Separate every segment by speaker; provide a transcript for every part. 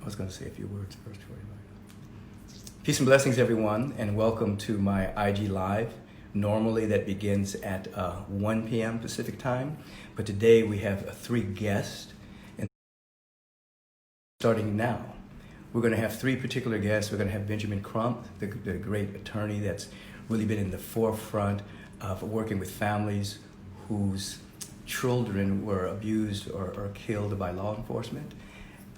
Speaker 1: was going to say a few words first. Peace and blessings, everyone, and welcome to my IG Live. Normally that begins at 1 p.m. Pacific time, but today we have 3 guests. And starting now, we're going to have 3 particular guests. We're going to have Benjamin Crump, the great attorney that's really been in the forefront of working with families whose children were abused or killed by law enforcement.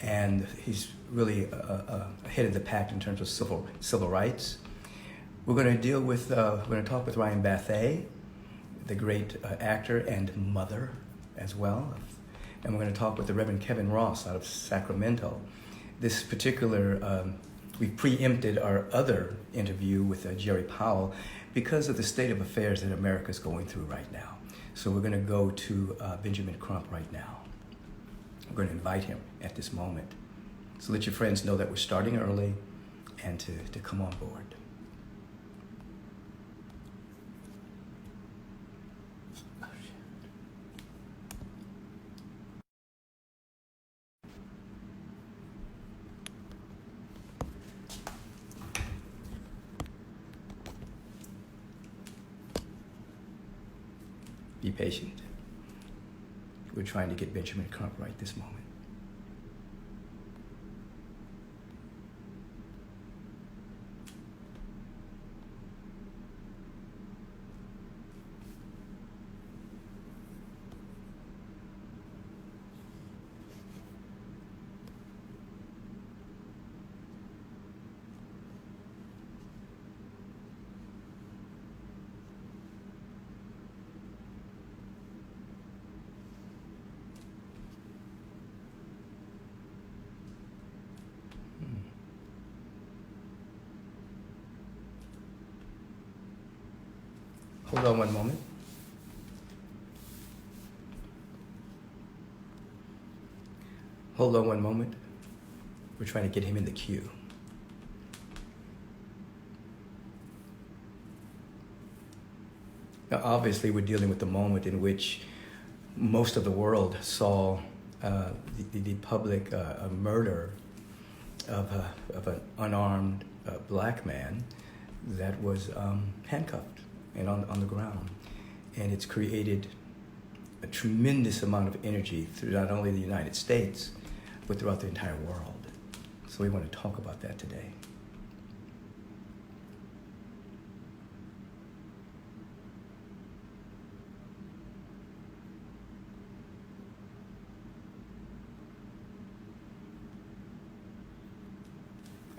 Speaker 1: And he's really ahead of the pack in terms of civil rights. We're going to talk with Ryan Bathé, the great actor and mother as well. And we're going to talk with the Reverend Kevin Ross out of Sacramento. This particular, we preempted our other interview with Jerry Powell because of the state of affairs that America's going through right now. So we're going to go to Benjamin Crump right now. We're going to invite him at this moment. So let your friends know that we're starting early and to come on board. Oh, shit. Be patient. We're trying to get Benjamin Crump right this moment. Hold on one moment. Hold on one moment. We're trying to get him in the queue. Now, obviously, we're dealing with the moment in which most of the world saw the public murder of an unarmed black man that was handcuffed and on the ground. And it's created a tremendous amount of energy through not only the United States, but throughout the entire world. So we want to talk about that today.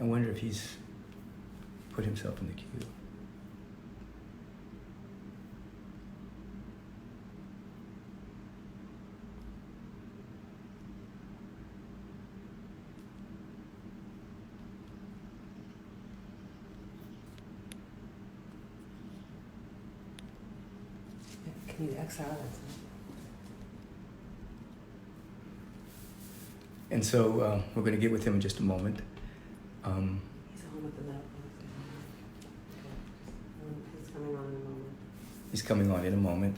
Speaker 1: I wonder if he's put himself in the queue.
Speaker 2: Can you X out it?
Speaker 1: And so we're going to get with him in just a moment.
Speaker 2: He's home with the medical. He's coming on in a moment.
Speaker 1: He's coming on in a moment.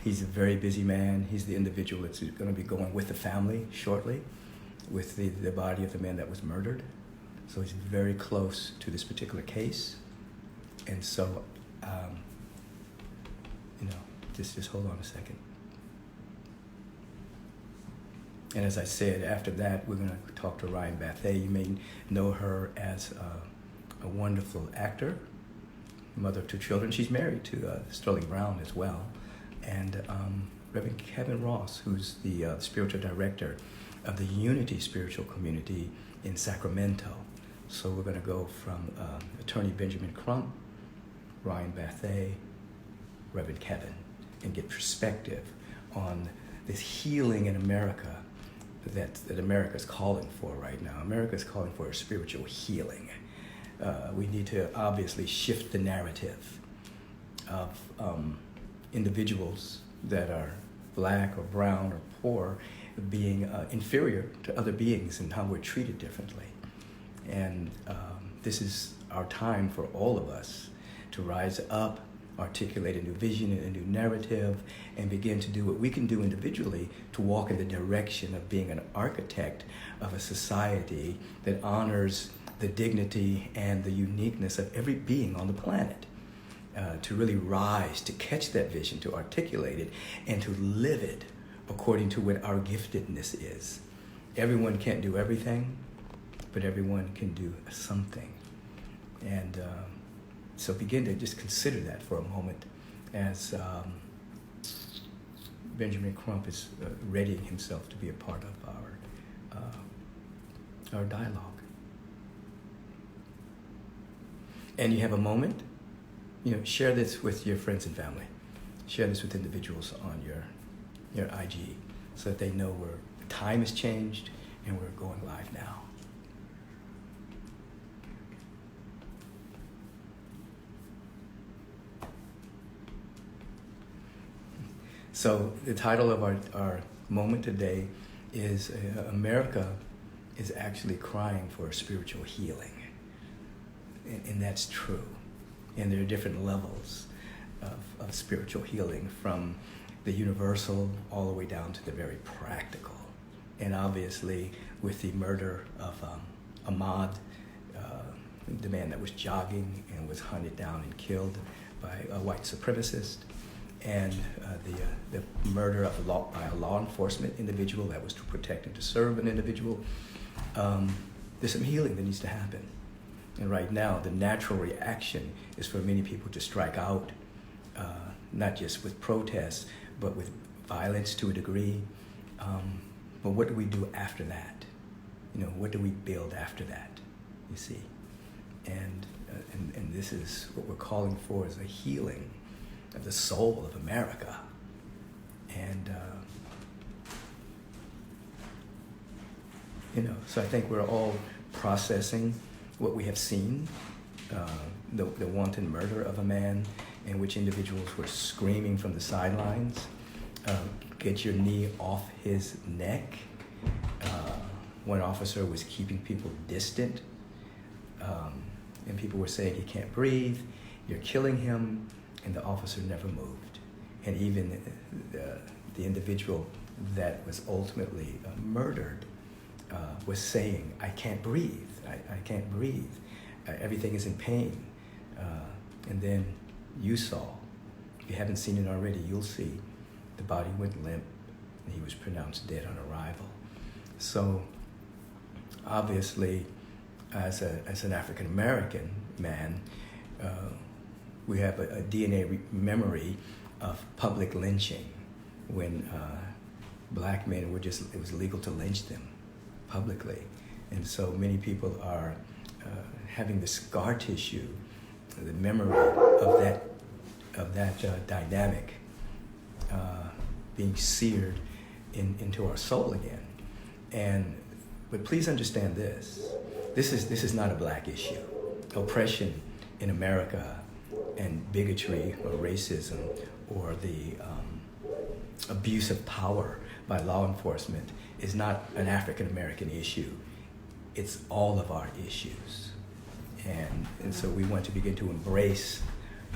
Speaker 1: He's a very busy man. He's the individual that's going to be going with the family shortly, with the body of the man that was murdered. So he's very close to this particular case. And so, just hold on a second. And as I said, after that, we're going to talk to Ryan Bathé. You may know her as a wonderful actor, mother of 2 children. She's married to Sterling Brown as well. And Reverend Kevin Ross, who's the spiritual director of the Unity Spiritual Community in Sacramento. So we're going to go from attorney Benjamin Crump, Ryan Bathé, Reverend Kevin, and get perspective on this healing in America that America is calling for right now. America is calling for a spiritual healing. We need to obviously shift the narrative of individuals that are black or brown or poor being inferior to other beings and how we're treated differently. And this is our time for all of us to rise up articulate a new vision and a new narrative, and begin to do what we can do individually to walk in the direction of being an architect of a society that honors the dignity and the uniqueness of every being on the planet. To really rise, to catch that vision, to articulate it, and to live it according to what our giftedness is. Everyone can't do everything, but everyone can do something. And so begin to just consider that for a moment as Benjamin Crump is readying himself to be a part of our dialogue. And you have a moment, share this with your friends and family. Share this with individuals on your IG so that they know time has changed and we're going live now. So the title of our moment today is America is actually crying for spiritual healing. And that's true. And there are different levels of spiritual healing, from the universal all the way down to the very practical. And obviously, with the murder of Ahmaud, the man that was jogging and was hunted down and killed by a white supremacist, and the murder by a law enforcement individual that was to protect and to serve an individual, there's some healing that needs to happen. And right now, the natural reaction is for many people to strike out, not just with protests, but with violence to a degree. But what do we do after that? What do we build after that? You see, and this is what we're calling for, is a healing of the soul of America. And so I think we're all processing what we have seen, the wanton murder of a man in which individuals were screaming from the sidelines, get your knee off his neck. One officer was keeping people distant, and people were saying he can't breathe, you're killing him, and the officer never moved. And even the individual that was ultimately murdered was saying, I can't breathe. I can't breathe. Everything is in pain. And then you saw, if you haven't seen it already, you'll see the body went limp and he was pronounced dead on arrival. So obviously, as an African American man, we have a DNA memory of public lynching when black men it was legal to lynch them publicly. And so many people are having the scar tissue, the memory of that dynamic being seared into our soul again. But please understand this. This is not a black issue. Oppression in America and bigotry or racism or the abuse of power by law enforcement is not an African American issue. It's all of our issues. And so we want to begin to embrace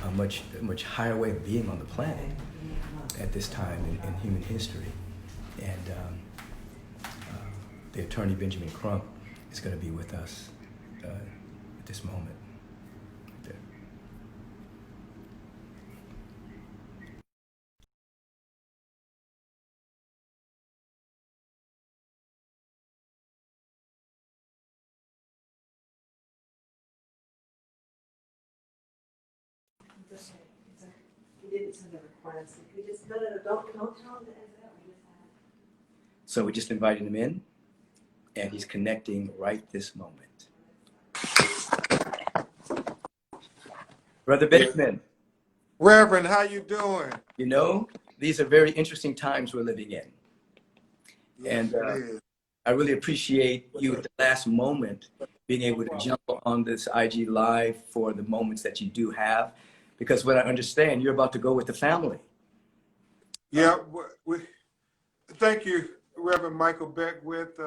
Speaker 1: a much higher way of being on the planet at this time in human history. And the attorney Benjamin Crump is going to be with us at this moment. Right there.
Speaker 2: We didn't send a request. We just don't tell him to end it up.
Speaker 1: So we just invited him in, and he's connecting right this moment. Brother Benjamin.
Speaker 3: Reverend, how you doing?
Speaker 1: These are very interesting times we're living in.
Speaker 3: Yes,
Speaker 1: And I really appreciate you at the last moment being able to jump on this IG Live for the moments that you do have, because what I understand, you're about to go with the family.
Speaker 3: Yeah, thank you, Reverend Michael Beckwith.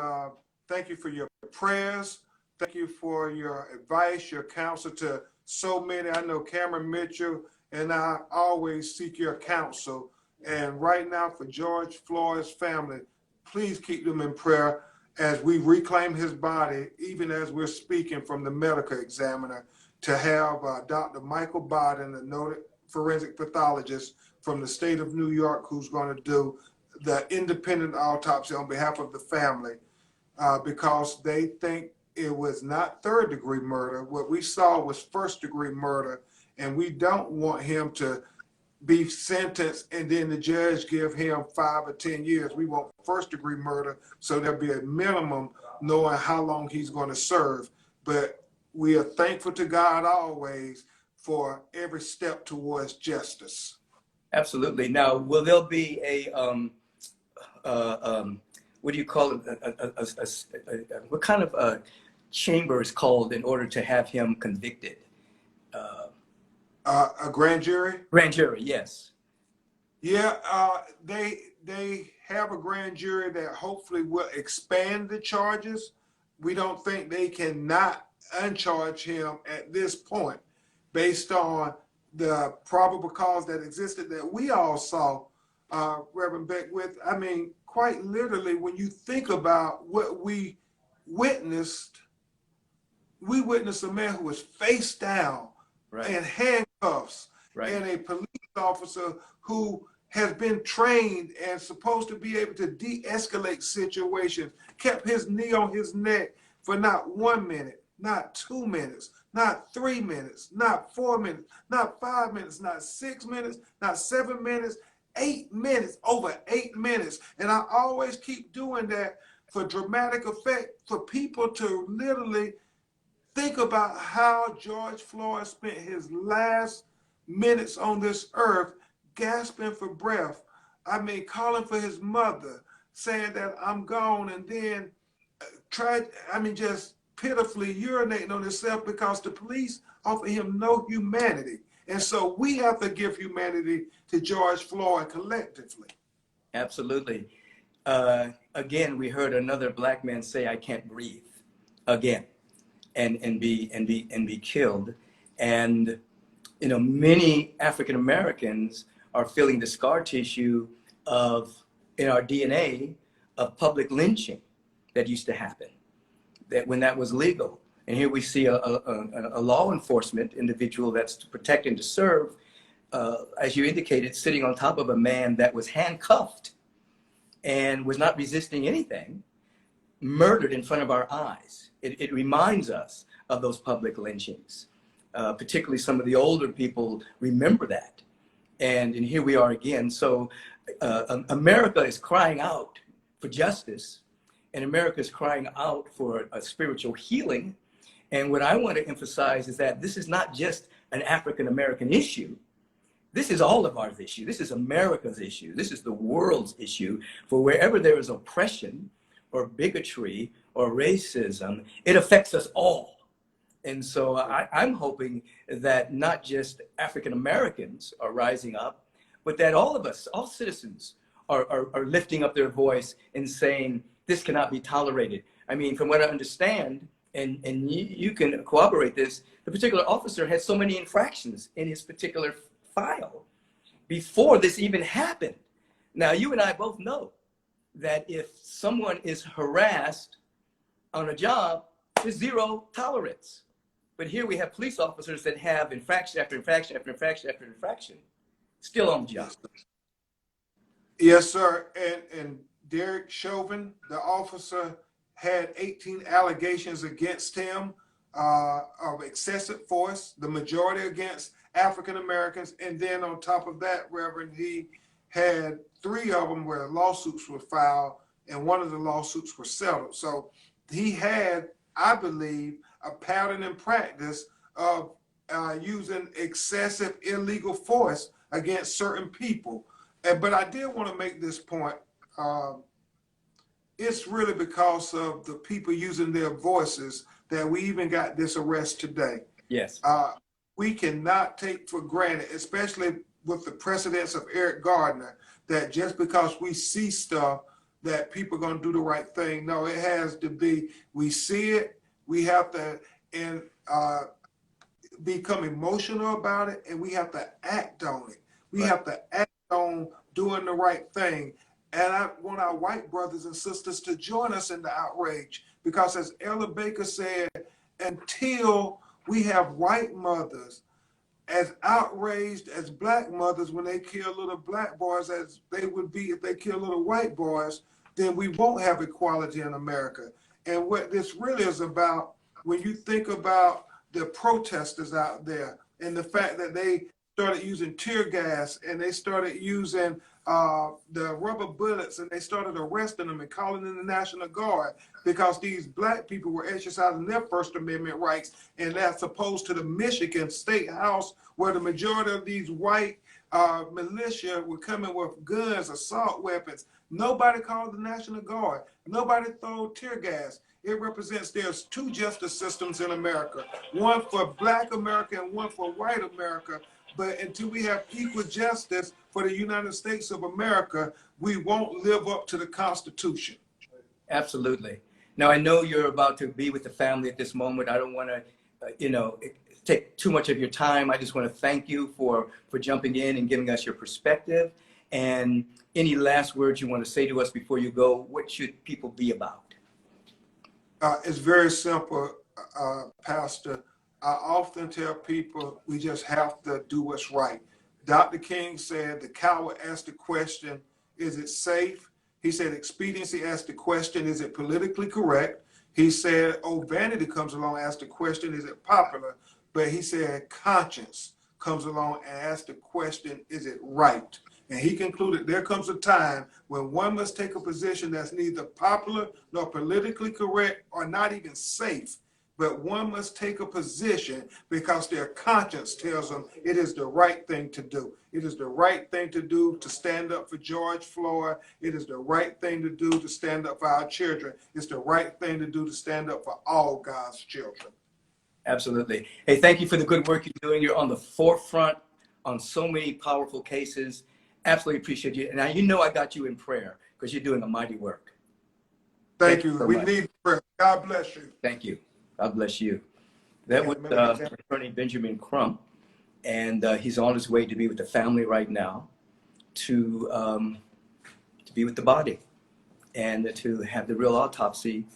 Speaker 3: Thank you for your prayers. Thank you for your advice, your counsel to so many. I know Cameron Mitchell and I always seek your counsel. And right now, for George Floyd's family, please keep them in prayer as we reclaim his body, even as we're speaking from the medical examiner, to have Dr. Michael Biden, a noted forensic pathologist from the state of New York, who's going to do the independent autopsy on behalf of the family, because they think it was not third-degree murder. What we saw was first-degree murder, and we don't want him to be sentenced and then the judge give him 5 or 10 years. We want first-degree murder, so there'll be a minimum knowing how long he's going to serve. But we are thankful to God always for every step towards justice.
Speaker 1: Absolutely. Now, will there be a what do you call it? What kind of a chamber is called in order to have him convicted?
Speaker 3: A grand jury?
Speaker 1: Grand jury, yes.
Speaker 3: Yeah, they have a grand jury that hopefully will expand the charges. We don't think they cannot uncharge him at this point based on the probable cause that existed that we all saw, Reverend Beckwith. I mean, quite literally, when you think about what we witnessed a man who was face down, right, in handcuffs, right, and a police officer who has been trained and supposed to be able to de-escalate situations, kept his knee on his neck for not 1 minute, not 2 minutes, not 3 minutes, not 4 minutes, not 5 minutes, not 6 minutes, not 7 minutes, 8 minutes, over 8 minutes. And I always keep doing that for dramatic effect, for people to literally think about how George Floyd spent his last minutes on this earth gasping for breath. I mean, calling for his mother, saying that I'm gone, and then just pitifully urinating on himself because the police offer him no humanity. And so we have to give humanity to George Floyd collectively.
Speaker 1: Absolutely. Again, we heard another black man say, "I can't breathe," again, and be killed. And you know, many African Americans are feeling the scar tissue of, in our DNA, of public lynching that used to happen, that when that was legal. And here we see a law enforcement individual that's to protect and to serve, as you indicated, sitting on top of a man that was handcuffed and was not resisting anything, murdered in front of our eyes. It reminds us of those public lynchings. Particularly some of the older people remember that. And here we are again. So America is crying out for justice, and America is crying out for a spiritual healing. And what I want to emphasize is that this is not just an African-American issue. This is all of our issue. This is America's issue. This is the world's issue. For wherever there is oppression or bigotry or racism, it affects us all. And so I'm hoping that not just African Americans are rising up, but that all of us, all citizens, are lifting up their voice and saying, this cannot be tolerated. I mean, from what I understand, and you can corroborate this, the particular officer had so many infractions in his particular file before this even happened. Now, you and I both know that if someone is harassed on a job, there's zero tolerance. But here we have police officers that have infraction after infraction after infraction after infraction, still on the job.
Speaker 3: Yes, sir. And Derek Chauvin, the officer, had 18 allegations against him of excessive force, the majority against African Americans. And then on top of that, Reverend, he had 3 of them where lawsuits were filed, and one of the lawsuits were settled. So he had, I believe, a pattern and practice of using excessive illegal force against certain people. But I did want to make this point. It's really because of the people using their voices that we even got this arrest today.
Speaker 1: Yes.
Speaker 3: We cannot take for granted, especially with the precedents of Eric Gardner, that just because we see stuff that people are going to do the right thing. No, it has to be, we see it, we have to, and become emotional about it, and we have to act on it. We
Speaker 1: Right.
Speaker 3: have to act on doing the right thing. And I want our white brothers and sisters to join us in the outrage, because as Elder Baker said, until we have white mothers as outraged as black mothers when they kill little black boys as they would be if they kill little white boys, then we won't have equality in America. And what this really is about, when you think about the protesters out there and the fact that they started using tear gas and they started using the rubber bullets, and they started arresting them and calling in the National Guard because these black people were exercising their First Amendment rights, and that's opposed to the Michigan State House, where the majority of these white militia were coming with guns, assault weapons. Nobody called the National Guard. Nobody threw tear gas. It represents there's two justice systems in America, one for black America and one for white America. But until we have equal justice for the United States of America, we won't live up to the Constitution.
Speaker 1: Absolutely. Now, I know you're about to be with the family at this moment. I don't want to, take too much of your time. I just want to thank you for jumping in and giving us your perspective. And any last words you want to say to us before you go? What should people be about?
Speaker 3: It's very simple, Pastor. I often tell people we just have to do what's right. Dr. King said the coward asked the question, is it safe? He said expediency asked the question, is it politically correct? He said, oh, vanity comes along, asked the question, is it popular? But he said conscience comes along and asks the question, is it right? And he concluded there comes a time when one must take a position that's neither popular nor politically correct or not even safe, but one must take a position because their conscience tells them it is the right thing to do. It is the right thing to do to stand up for George Floyd. It is the right thing to do to stand up for our children. It's the right thing to do to stand up for all God's children.
Speaker 1: Absolutely. Hey, thank you for the good work you're doing. You're on the forefront on so many powerful cases. Absolutely appreciate you. And now I got you in prayer because you're doing a mighty work.
Speaker 3: Thank you.
Speaker 1: So
Speaker 3: We
Speaker 1: much.
Speaker 3: need prayer. God bless you.
Speaker 1: Thank you. God bless you. That was Attorney Benjamin Crump, and he's on his way to be with the family right now to be with the body and to have the real autopsy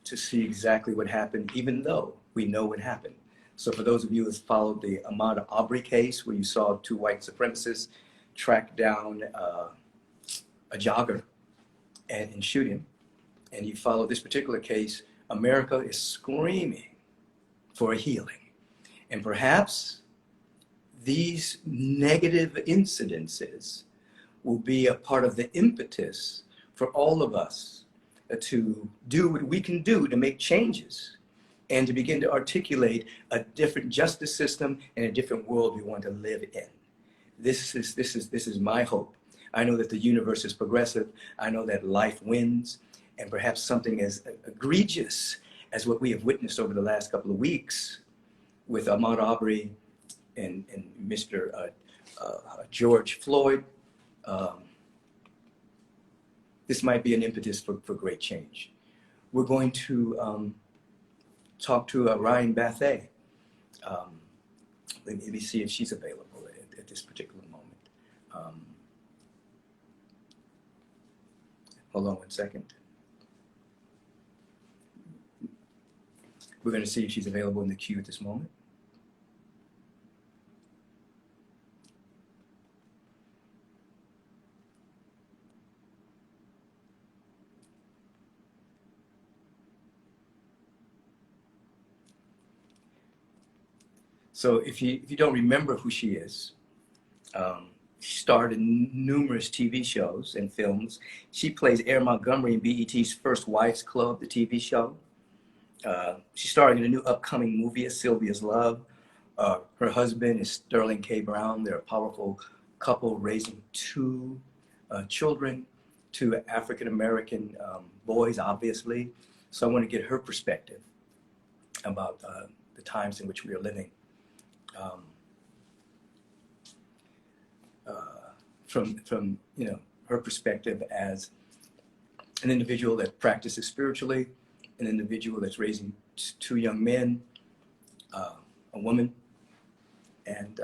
Speaker 1: to see exactly what happened, even though we know what happened. So for those of you who followed the Ahmaud Arbery case, where you saw two white supremacists track down a jogger and shoot him, and you follow this particular case, America is screaming for a healing. And perhaps these negative incidences will be a part of the impetus for all of us to do what we can do to make changes and to begin to articulate a different justice system and a different world we want to live in. This is my hope. I know that the universe is progressive. I know that life wins, and perhaps something as egregious as what we have witnessed over the last couple of weeks with Ahmaud Arbery and Mr. George Floyd, this might be an impetus for great change. We're going to talk to Ryan Bathay. Let me see if she's available at this particular moment. Hold on one second. We're going to see if she's available in the queue at this moment. So if you don't remember who she is, she starred in numerous TV shows and films. She plays Air Montgomery in BET's First Wives Club, the TV show. She's starring in a new upcoming movie, A Sylvia's Love. Her husband is Sterling K. Brown. They're a powerful couple raising two children, two African-American boys, obviously. So I want to get her perspective about the times in which we are living. From her perspective as an individual that practices spiritually, an individual that's raising two young men, a woman, And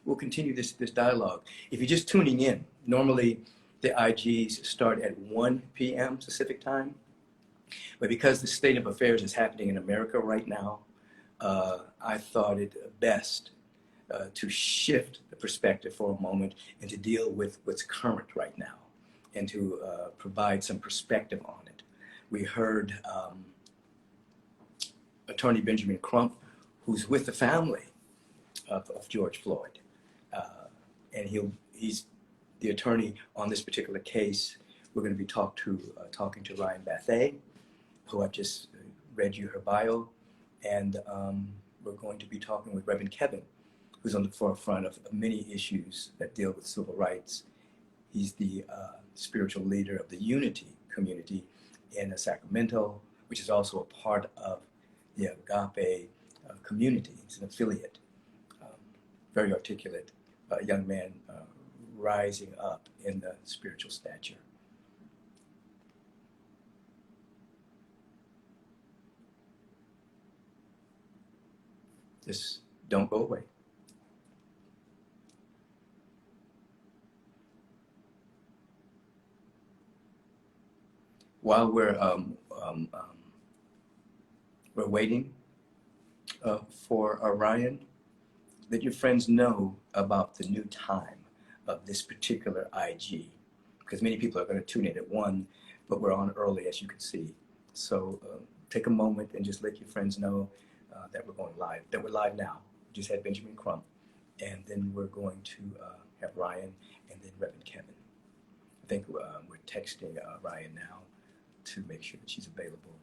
Speaker 1: we'll continue this dialogue. If you're just tuning in, normally the IGs start at 1 p.m. Pacific time. But because the state of affairs is happening in America right now, I thought it best to shift the perspective for a moment and to deal with what's current right now and to provide some perspective on it. We heard Attorney Benjamin Crump, who's with the family of George Floyd. And he's the attorney on this particular case. We're going to be talking to Ryan Bathay, who I've just read you her bio. And we're going to be talking with Reverend Kevin, who's on the forefront of many issues that deal with civil rights. He's the spiritual leader of the Unity community in Sacramento, which is also a part of the Agape community. He's an affiliate, very articulate young man rising up in the spiritual stature. Just don't go away. While we're waiting for Ryan, let your friends know about the new time of this particular IG, because many people are going to tune in at 1, but we're on early, as you can see. So take a moment and just let your friends know that we're going live, that we're live now. We just had Benjamin Crump, and then we're going to have Ryan and then Reverend Kevin. I think we're texting Ryan now to make sure that she's available.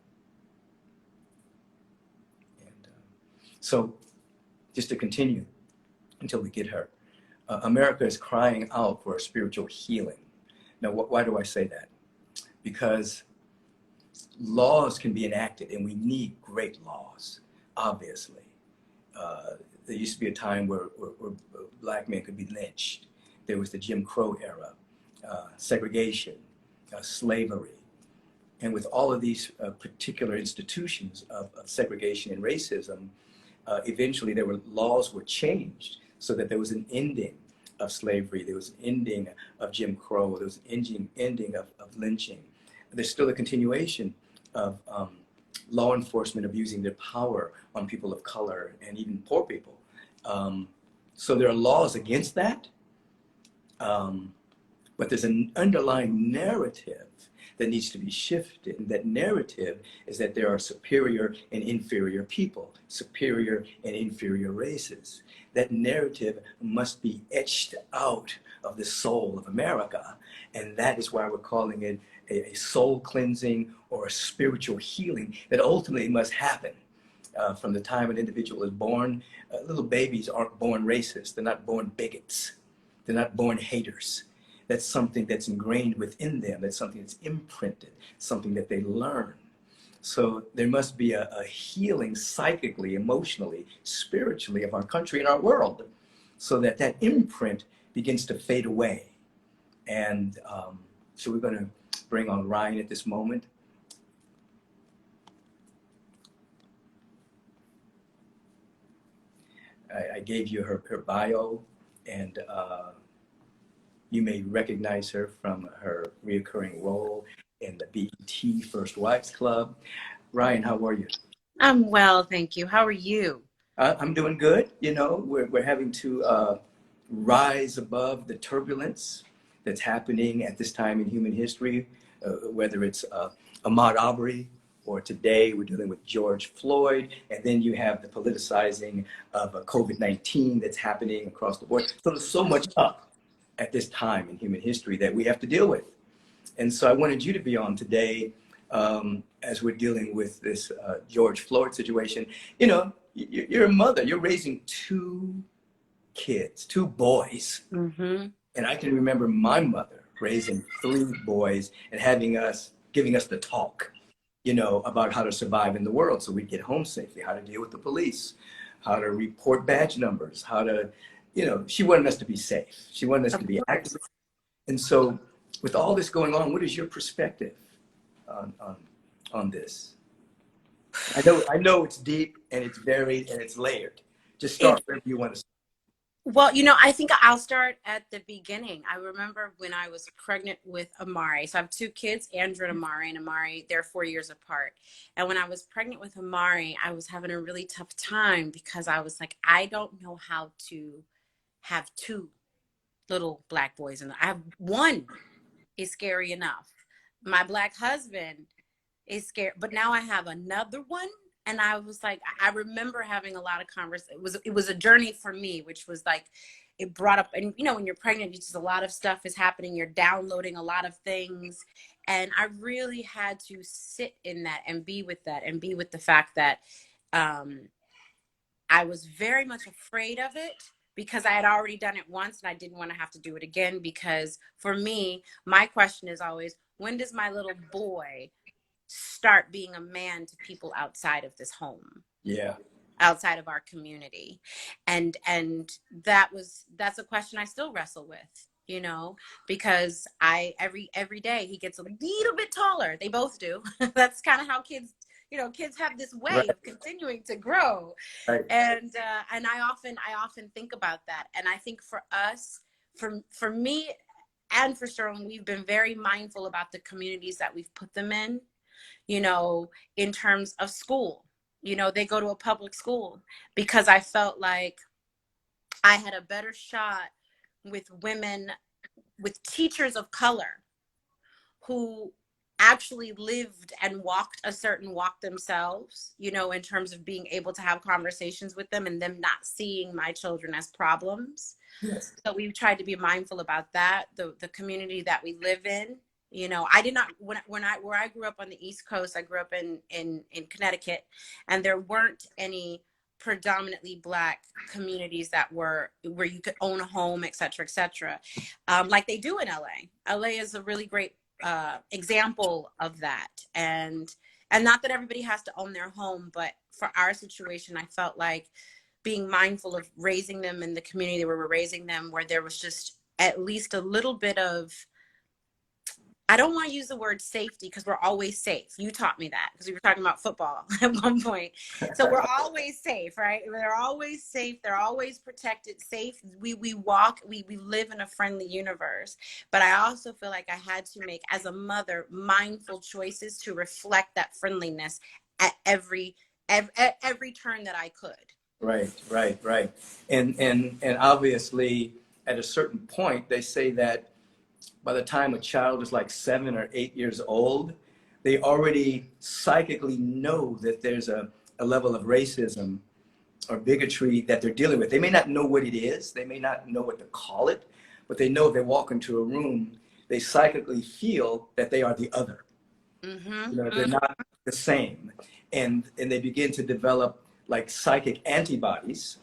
Speaker 1: And so just to continue until we get her, America is crying out for a spiritual healing. Now, why do I say that? Because laws can be enacted, and we need great laws, obviously. There used to be a time where black men could be lynched. There was the Jim Crow era, segregation, slavery. And with all of these particular institutions of segregation and racism, eventually laws were changed so that there was an ending of slavery, there was an ending of Jim Crow, there was an ending of lynching. There's still a continuation of law enforcement abusing their power on people of color and even poor people. So there are laws against that, but there's an underlying narrative that needs to be shifted. And that narrative is that there are superior and inferior people, superior and inferior races. That narrative must be etched out of the soul of America. And that is why we're calling it a soul cleansing or a spiritual healing that ultimately must happen. From the time an individual is born, little babies aren't born racist. They're not born bigots. They're not born haters. That's something that's ingrained within them. That's something that's imprinted, something that they learn. So there must be a healing psychically, emotionally, spiritually of our country and our world so that that imprint begins to fade away. And so we're going to bring on Ryan at this moment. I gave you her bio, and you may recognize her from her reoccurring role in the BET First Wives Club. Ryan, how are you?
Speaker 4: I'm well, thank you. How are you?
Speaker 1: I'm doing good. You know, we're having to rise above the turbulence that's happening at this time in human history, whether it's Ahmaud Arbery, or today we're dealing with George Floyd, and then you have the politicizing of COVID-19 that's happening across the board. So there's so much up at this time in human history that we have to deal with. And so I wanted you to be on today as we're dealing with this George Floyd situation. You know, you're a mother, you're raising 2 kids, 2 boys. Mm-hmm. And I can remember my mother raising 3 boys and giving us the talk, you know, about how to survive in the world so we get home safely, how to deal with the police, how to report badge numbers, how to, you know, she wanted us to be safe. She wanted us to be active. And so with all this going on, what is your perspective on this? I know it's deep and it's varied and it's layered, Just start wherever you want to.
Speaker 4: Well, I think I'll start at the beginning. I remember when I was pregnant with Amari. So I have two kids, Andrew and Amari, they're 4 years apart. And when I was pregnant with Amari, I was having a really tough time because I was like, I don't know how to have two little Black boys. And I have one is scary enough. My Black husband is scared, but now I have another one. And I was like, I remember having a lot of conversations. It was a journey for me, which was like, it brought up, and when you're pregnant, just a lot of stuff is happening. You're downloading a lot of things. And I really had to sit in that and be with that and be with the fact that I was very much afraid of it because I had already done it once and I didn't want to have to do it again. Because for me, my question is always, when does my little boy start being a man to people outside of this home,
Speaker 1: Yeah.
Speaker 4: outside of our community? And that's a question I still wrestle with, because every day he gets a little bit taller. They both do. That's kind of how kids have this way
Speaker 1: Right.
Speaker 4: of continuing to grow.
Speaker 1: Right.
Speaker 4: And I often think about that. And I think for us, for me and for Sterling, we've been very mindful about the communities that we've put them in, in terms of school. They go to a public school because I felt like I had a better shot with women, with teachers of color who actually lived and walked a certain walk themselves, in terms of being able to have conversations with them and them not seeing my children as problems.
Speaker 1: Yes.
Speaker 4: So we've tried to be mindful about that. The community that we live in, I did not, where I grew up on the East Coast, I grew up in Connecticut, and there weren't any predominantly Black communities where you could own a home, et cetera, like they do in LA. LA is a really great example of that. And not that everybody has to own their home, but for our situation, I felt like being mindful of raising them in the community where we're raising them, where there was just at least a little bit of, I don't want to use the word safety because we're always safe. You taught me that because we were talking about football at one point. So we're always safe, right? They're always safe. They're always protected, safe. We walk, we live in a friendly universe. But I also feel like I had to make, as a mother, mindful choices to reflect that friendliness at every turn that I could.
Speaker 1: Right. And obviously, at a certain point, they say that by the time a child is like 7 or 8 years old, they already psychically know that there's a level of racism or bigotry that they're dealing with. They may not know what it is, they may not know what to call it, but they know if they walk into a room, they psychically feel that they are the other.
Speaker 4: Mm-hmm.
Speaker 1: They're not the same. And they begin to develop like psychic antibodies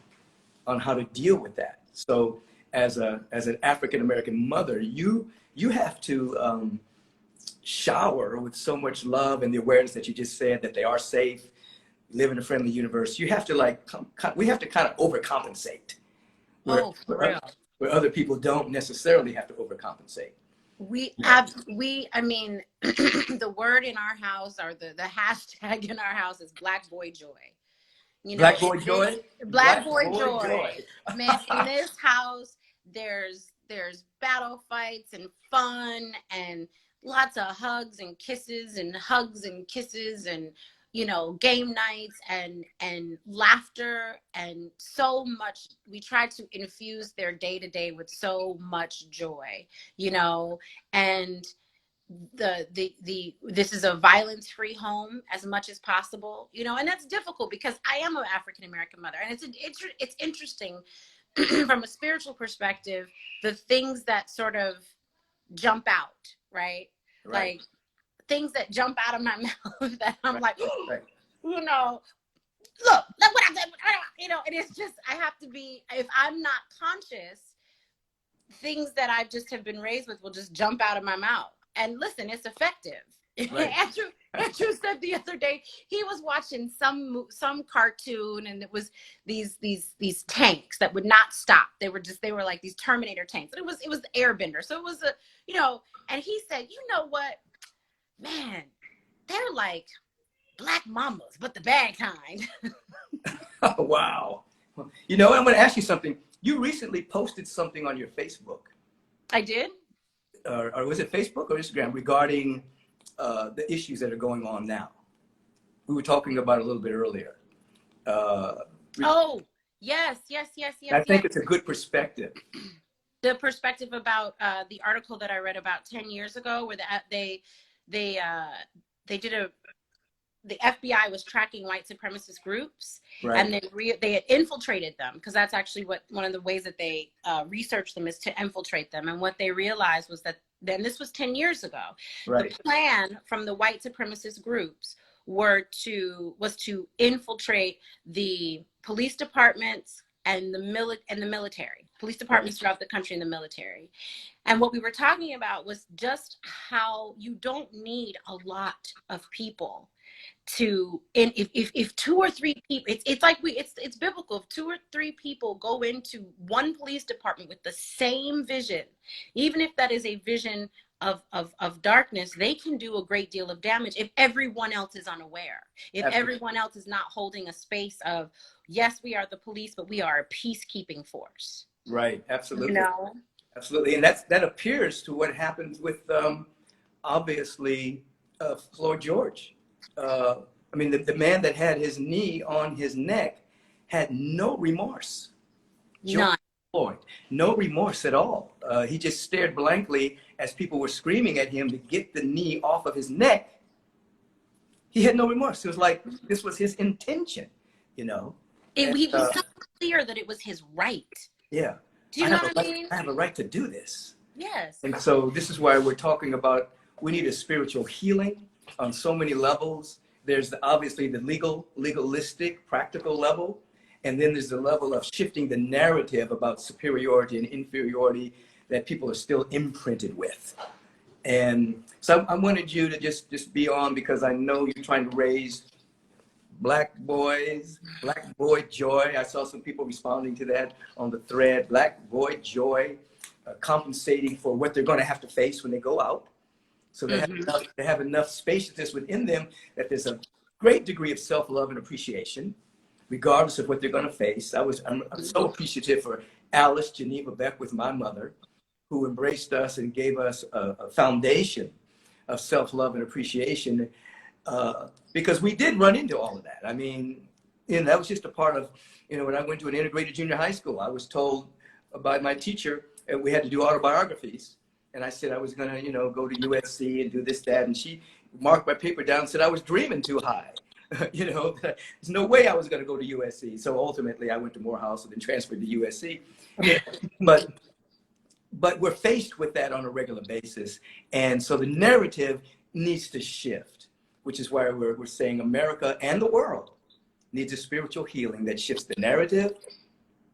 Speaker 1: on how to deal with that. So as an African-American mother, you have to shower with so much love and the awareness that you just said that they are safe, live in a friendly universe. You have to we have to kind of overcompensate where other people don't necessarily have to overcompensate.
Speaker 4: I mean, the word in our house, or the hashtag in our house, is Black Boy Joy.
Speaker 1: Black Boy Joy?
Speaker 4: Black Boy Joy. Man, in this house, there's battle fights and fun and lots of hugs and kisses and game nights and laughter, and so much. We try to infuse their day to day with so much joy, and this is a violence-free home as much as possible, and that's difficult because I am an African American mother, and it's interesting from a spiritual perspective, the things that sort of jump out, right? Like things that jump out of my mouth that I'm like,
Speaker 1: Right.
Speaker 4: Look what I did, and it's just, I have to be, if I'm not conscious, things that I just have been raised with will just jump out of my mouth. And listen, it's effective. Right. Andrew said the other day he was watching some cartoon, and it was these tanks that would not stop. They were like these Terminator tanks. And it was the Airbender. So it was and he said, you know what, man, they're like black mamas, but the bad kind.
Speaker 1: Wow. You know, I'm going to ask you something. You recently posted something on your Facebook,
Speaker 4: I did.
Speaker 1: or was it Facebook or Instagram, regarding the issues that are going on now. We were talking about it a little bit earlier. Uh,
Speaker 4: Oh, yes, yes, yes, yes,
Speaker 1: I
Speaker 4: yes.
Speaker 1: think it's a good perspective.
Speaker 4: The perspective about the article that I read about 10 years ago, where they did the FBI was tracking white supremacist groups,
Speaker 1: Right.
Speaker 4: and they had infiltrated them, because that's actually what one of the ways that they research them is to infiltrate them. And what they realized was that, then this was 10 years ago,
Speaker 1: Right.
Speaker 4: the plan from the white supremacist groups was to infiltrate the police departments and the military, police departments throughout the country and the military. And what we were talking about was just how you don't need a lot of people if 2 or 3 people, it's biblical. If 2 or 3 people go into one police department with the same vision, even if that is a vision of darkness, they can do a great deal of damage if everyone else is unaware, if
Speaker 1: Absolutely.
Speaker 4: everyone else is not holding a space of, yes, we are the police, but we are a peacekeeping force.
Speaker 1: Right. Absolutely.
Speaker 4: You know?
Speaker 1: Absolutely. And that appears to what happens with, obviously, Floyd George. I mean, the man that had his knee on his neck had no remorse.
Speaker 4: None.
Speaker 1: Floyd, no remorse at all. He just stared blankly as people were screaming at him to get the knee off of his neck. He had no remorse. It was like this was his intention, you know.
Speaker 4: He was so clear that it was his right.
Speaker 1: Yeah.
Speaker 4: Do you know what I mean?
Speaker 1: I have a right to do this.
Speaker 4: Yes.
Speaker 1: And so this is why we're talking about we need a spiritual healing on so many levels. There's obviously the legalistic, practical level. And then there's the level of shifting the narrative about superiority and inferiority that people are still imprinted with. And so I wanted you to just be on, because I know you're trying to raise black boy joy. I saw some people responding to that on the thread. Black boy joy, compensating for what they're going to have to face when they go out. So they have enough spaciousness within them that there's a great degree of self-love and appreciation, regardless of what they're going to face. I'm so appreciative for Alice Geneva Beckwith, my mother, who embraced us and gave us a foundation of self-love and appreciation, because we did run into all of that. I mean, that was just a part of, when I went to an integrated junior high school, I was told by my teacher that we had to do autobiographies. And I said I was going to, go to USC and do this, that. And she marked my paper down and said I was dreaming too high. There's no way I was going to go to USC. So ultimately I went to Morehouse and then transferred to USC. But we're faced with that on a regular basis. And so the narrative needs to shift, which is why we're saying America and the world needs a spiritual healing that shifts the narrative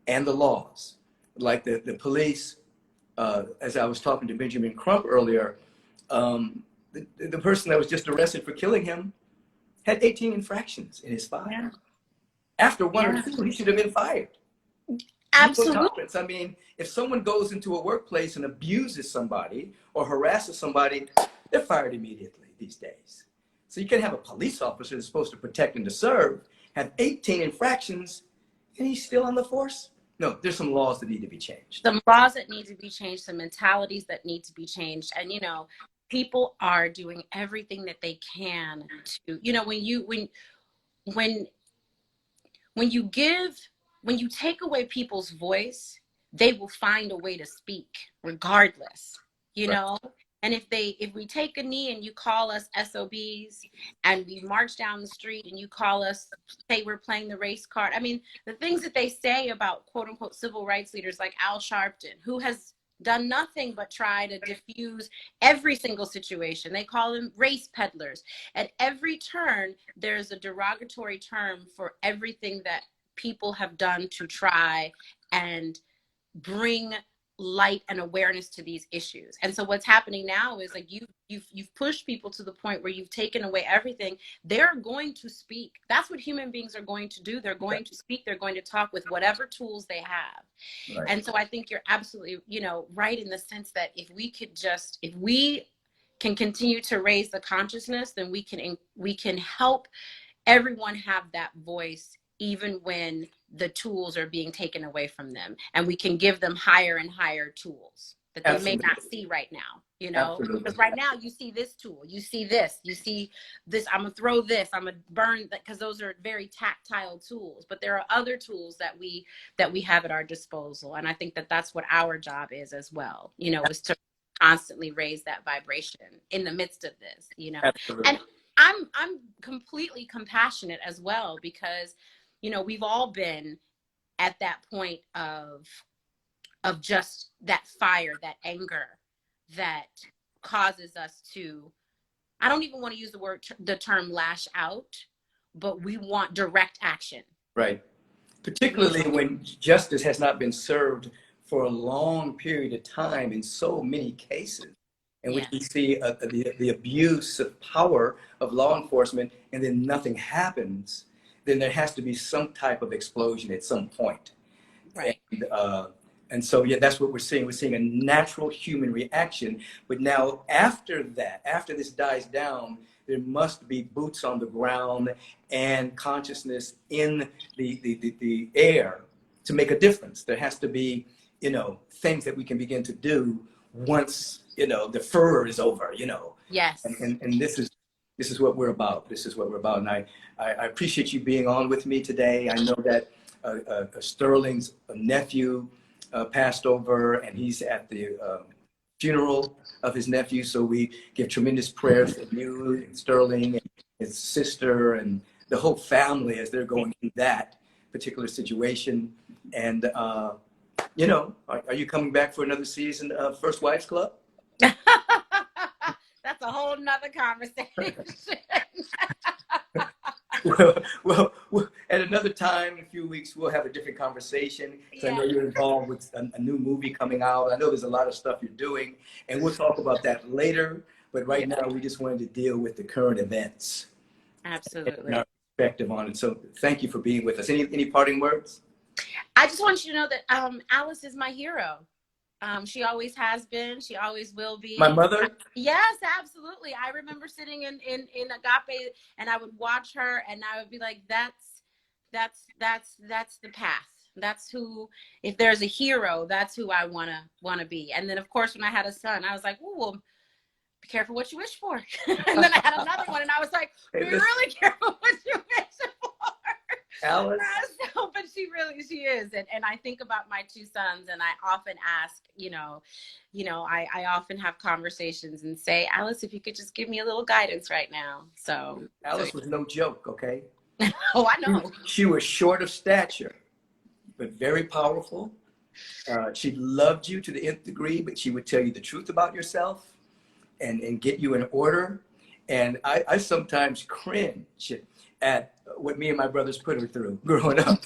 Speaker 1: and the laws. Like the police, as I was talking to Benjamin Crump earlier, the person that was just arrested for killing him had 18 infractions in his file. Yeah. After 1 or 2, he should have been fired.
Speaker 4: Absolutely.
Speaker 1: I mean, if someone goes into a workplace and abuses somebody or harasses somebody, they're fired immediately these days. So you can have a police officer that's supposed to protect and to serve, have 18 infractions, and he's still on the force? No, there's some laws that need to be changed.
Speaker 4: Some laws that need to be changed, some mentalities that need to be changed. And, people are doing everything that they can to, when you take away people's voice, they will find a way to speak regardless, right. And if we take a knee and you call us SOBs, and we march down the street and you call us, say we're playing the race card. I mean, the things that they say about quote unquote civil rights leaders like Al Sharpton, who has done nothing but try to diffuse every single situation. They call them race peddlers. At every turn, there's a derogatory term for everything that people have done to try and bring light and awareness to these issues. And so what's happening now is like you've pushed people to the point where you've taken away everything. They're going to speak. That's what human beings are going to do. They're going to speak. They're going to talk with whatever tools they have. Right. And so I think you're absolutely, right in the sense that if we can continue to raise the consciousness, then we can help everyone have that voice, even when the tools are being taken away from them, and we can give them higher and higher tools that they may not see right now, you know, because right now you see this tool, you see this, I'm gonna throw this, I'm gonna burn that, because those are very tactile tools, but there are other tools that we have at our disposal. And I think that that's what our job is as well, you know, is to constantly raise that vibration in the midst of this, you know.
Speaker 1: Absolutely.
Speaker 4: And I'm completely compassionate as well, because, you know, we've all been at that point of just that fire, that anger that causes us to, I don't even want to use the term lash out, but we want direct action.
Speaker 1: Right. Particularly when justice has not been served for a long period of time in so many cases, in which we see the abuse of power of law enforcement, and then nothing happens, then there has to be some type of explosion at some point.
Speaker 4: Right.
Speaker 1: And so, yeah, that's what we're seeing. We're seeing a natural human reaction. But now, after that, after this dies down, there must be boots on the ground and consciousness in the air to make a difference. There has to be, you know, things that we can begin to do once, you know, the furor is over, you know.
Speaker 4: Yes.
Speaker 1: And this is what we're about. This is what we're about. And I appreciate you being on with me today. I know that Sterling's nephew passed over, and he's at the funeral of his nephew. So we give tremendous prayers for you and Sterling and his sister and the whole family as they're going through that particular situation. And, you know, are you coming back for another season of First Wives Club?
Speaker 4: That's a whole nother conversation.
Speaker 1: Well, at another time, in a few weeks, we'll have a different conversation. I know you're involved with a new movie coming out. I know there's a lot of stuff you're doing, and we'll talk about that later. But right now, we just wanted to deal with the current events.
Speaker 4: Absolutely.
Speaker 1: And our perspective on it. So thank you for being with us. Any parting words?
Speaker 4: I just want you to know that Alice is my hero. She always has been. She always will be.
Speaker 1: My mother?
Speaker 4: Yes, absolutely. I remember sitting in Agape, and I would watch her, and I would be like, that's the path. That's who, if there's a hero, that's who I wanna be. And then, of course, when I had a son, I was like, oh, well, be careful what you wish for. And then I had another one, and I was like, be really careful what you wish for.
Speaker 1: Alice?
Speaker 4: So, but she is. And I think about my two sons, and I often ask, I often have conversations and say, Alice, if you could just give me a little guidance right now. So
Speaker 1: Alice was no joke, okay?
Speaker 4: Oh, I know.
Speaker 1: She was short of stature, but very powerful. She loved you to the nth degree, but she would tell you the truth about yourself and get you in order. And I sometimes cringe at what me and my brothers put her through growing up.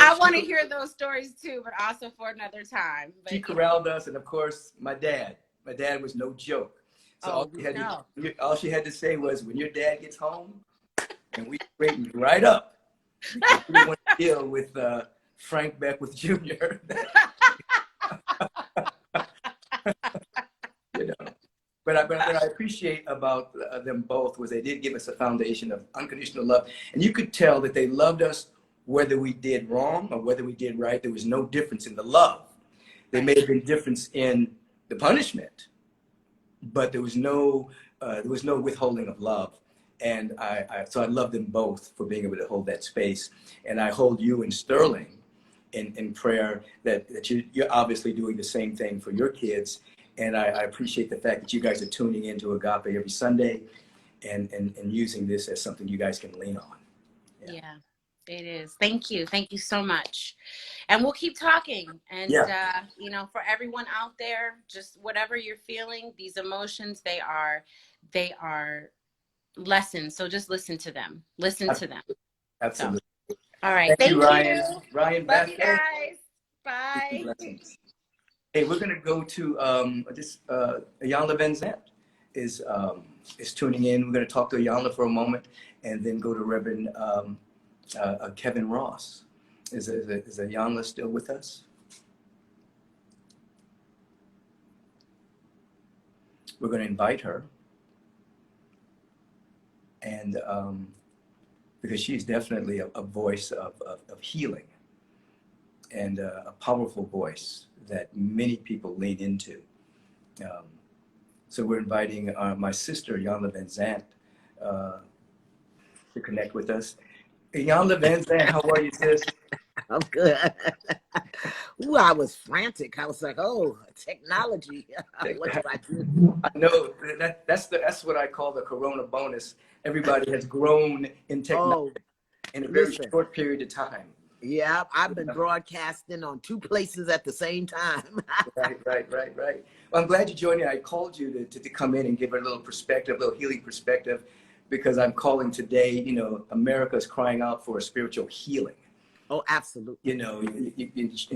Speaker 4: I want to hear those stories too, but also for another time. But,
Speaker 1: she corralled us, and of course, my dad was no joke. So all she had to say was, when your dad gets home, and we straightened right up. Because we didn't want to deal with Frank Beckwith Jr. You know. But I appreciate about them both was they did give us a foundation of unconditional love. And you could tell that they loved us whether we did wrong or whether we did right. There was no difference in the love. There may have been difference in the punishment, but there was no withholding of love. And so I love them both for being able to hold that space. And I hold you and Sterling in prayer that you're obviously doing the same thing for your kids. And I appreciate the fact that you guys are tuning into Agape every Sunday and using this as something you guys can lean on. Yeah,
Speaker 4: it is. Thank you. Thank you so much. And we'll keep talking. And, for everyone out there, just whatever you're feeling, these emotions, they are lessons. So just listen to them. Listen to them.
Speaker 1: Absolutely.
Speaker 4: So, all right. Thank you,
Speaker 1: Ryan. Ryan,
Speaker 4: love you guys. Bye.
Speaker 1: Hey, we're going to go to Ayanla Benzant is tuning in. We're going to talk to Ayanla for a moment and then go to Reverend Kevin Ross. Is Ayanla still with us? We're going to invite her. And because she's definitely a voice of healing, and a powerful voice that many people lean into. So we're inviting my sister, Iyanla Van Zandt, to connect with us. Iyanla Van Zandt, how are you, sis?
Speaker 5: I'm good. Ooh, I was frantic. I was like, oh, technology. What did I do?
Speaker 1: I know that's what I call the Corona bonus. Everybody has grown in technology in a very short period of time.
Speaker 5: Yeah, I've been broadcasting on 2 places at the same time.
Speaker 1: Right. Well, I'm glad you joined me. I called you to come in and give a little perspective, a little healing perspective, because I'm calling today, you know, America's crying out for a spiritual healing.
Speaker 5: Oh, absolutely.
Speaker 1: You know,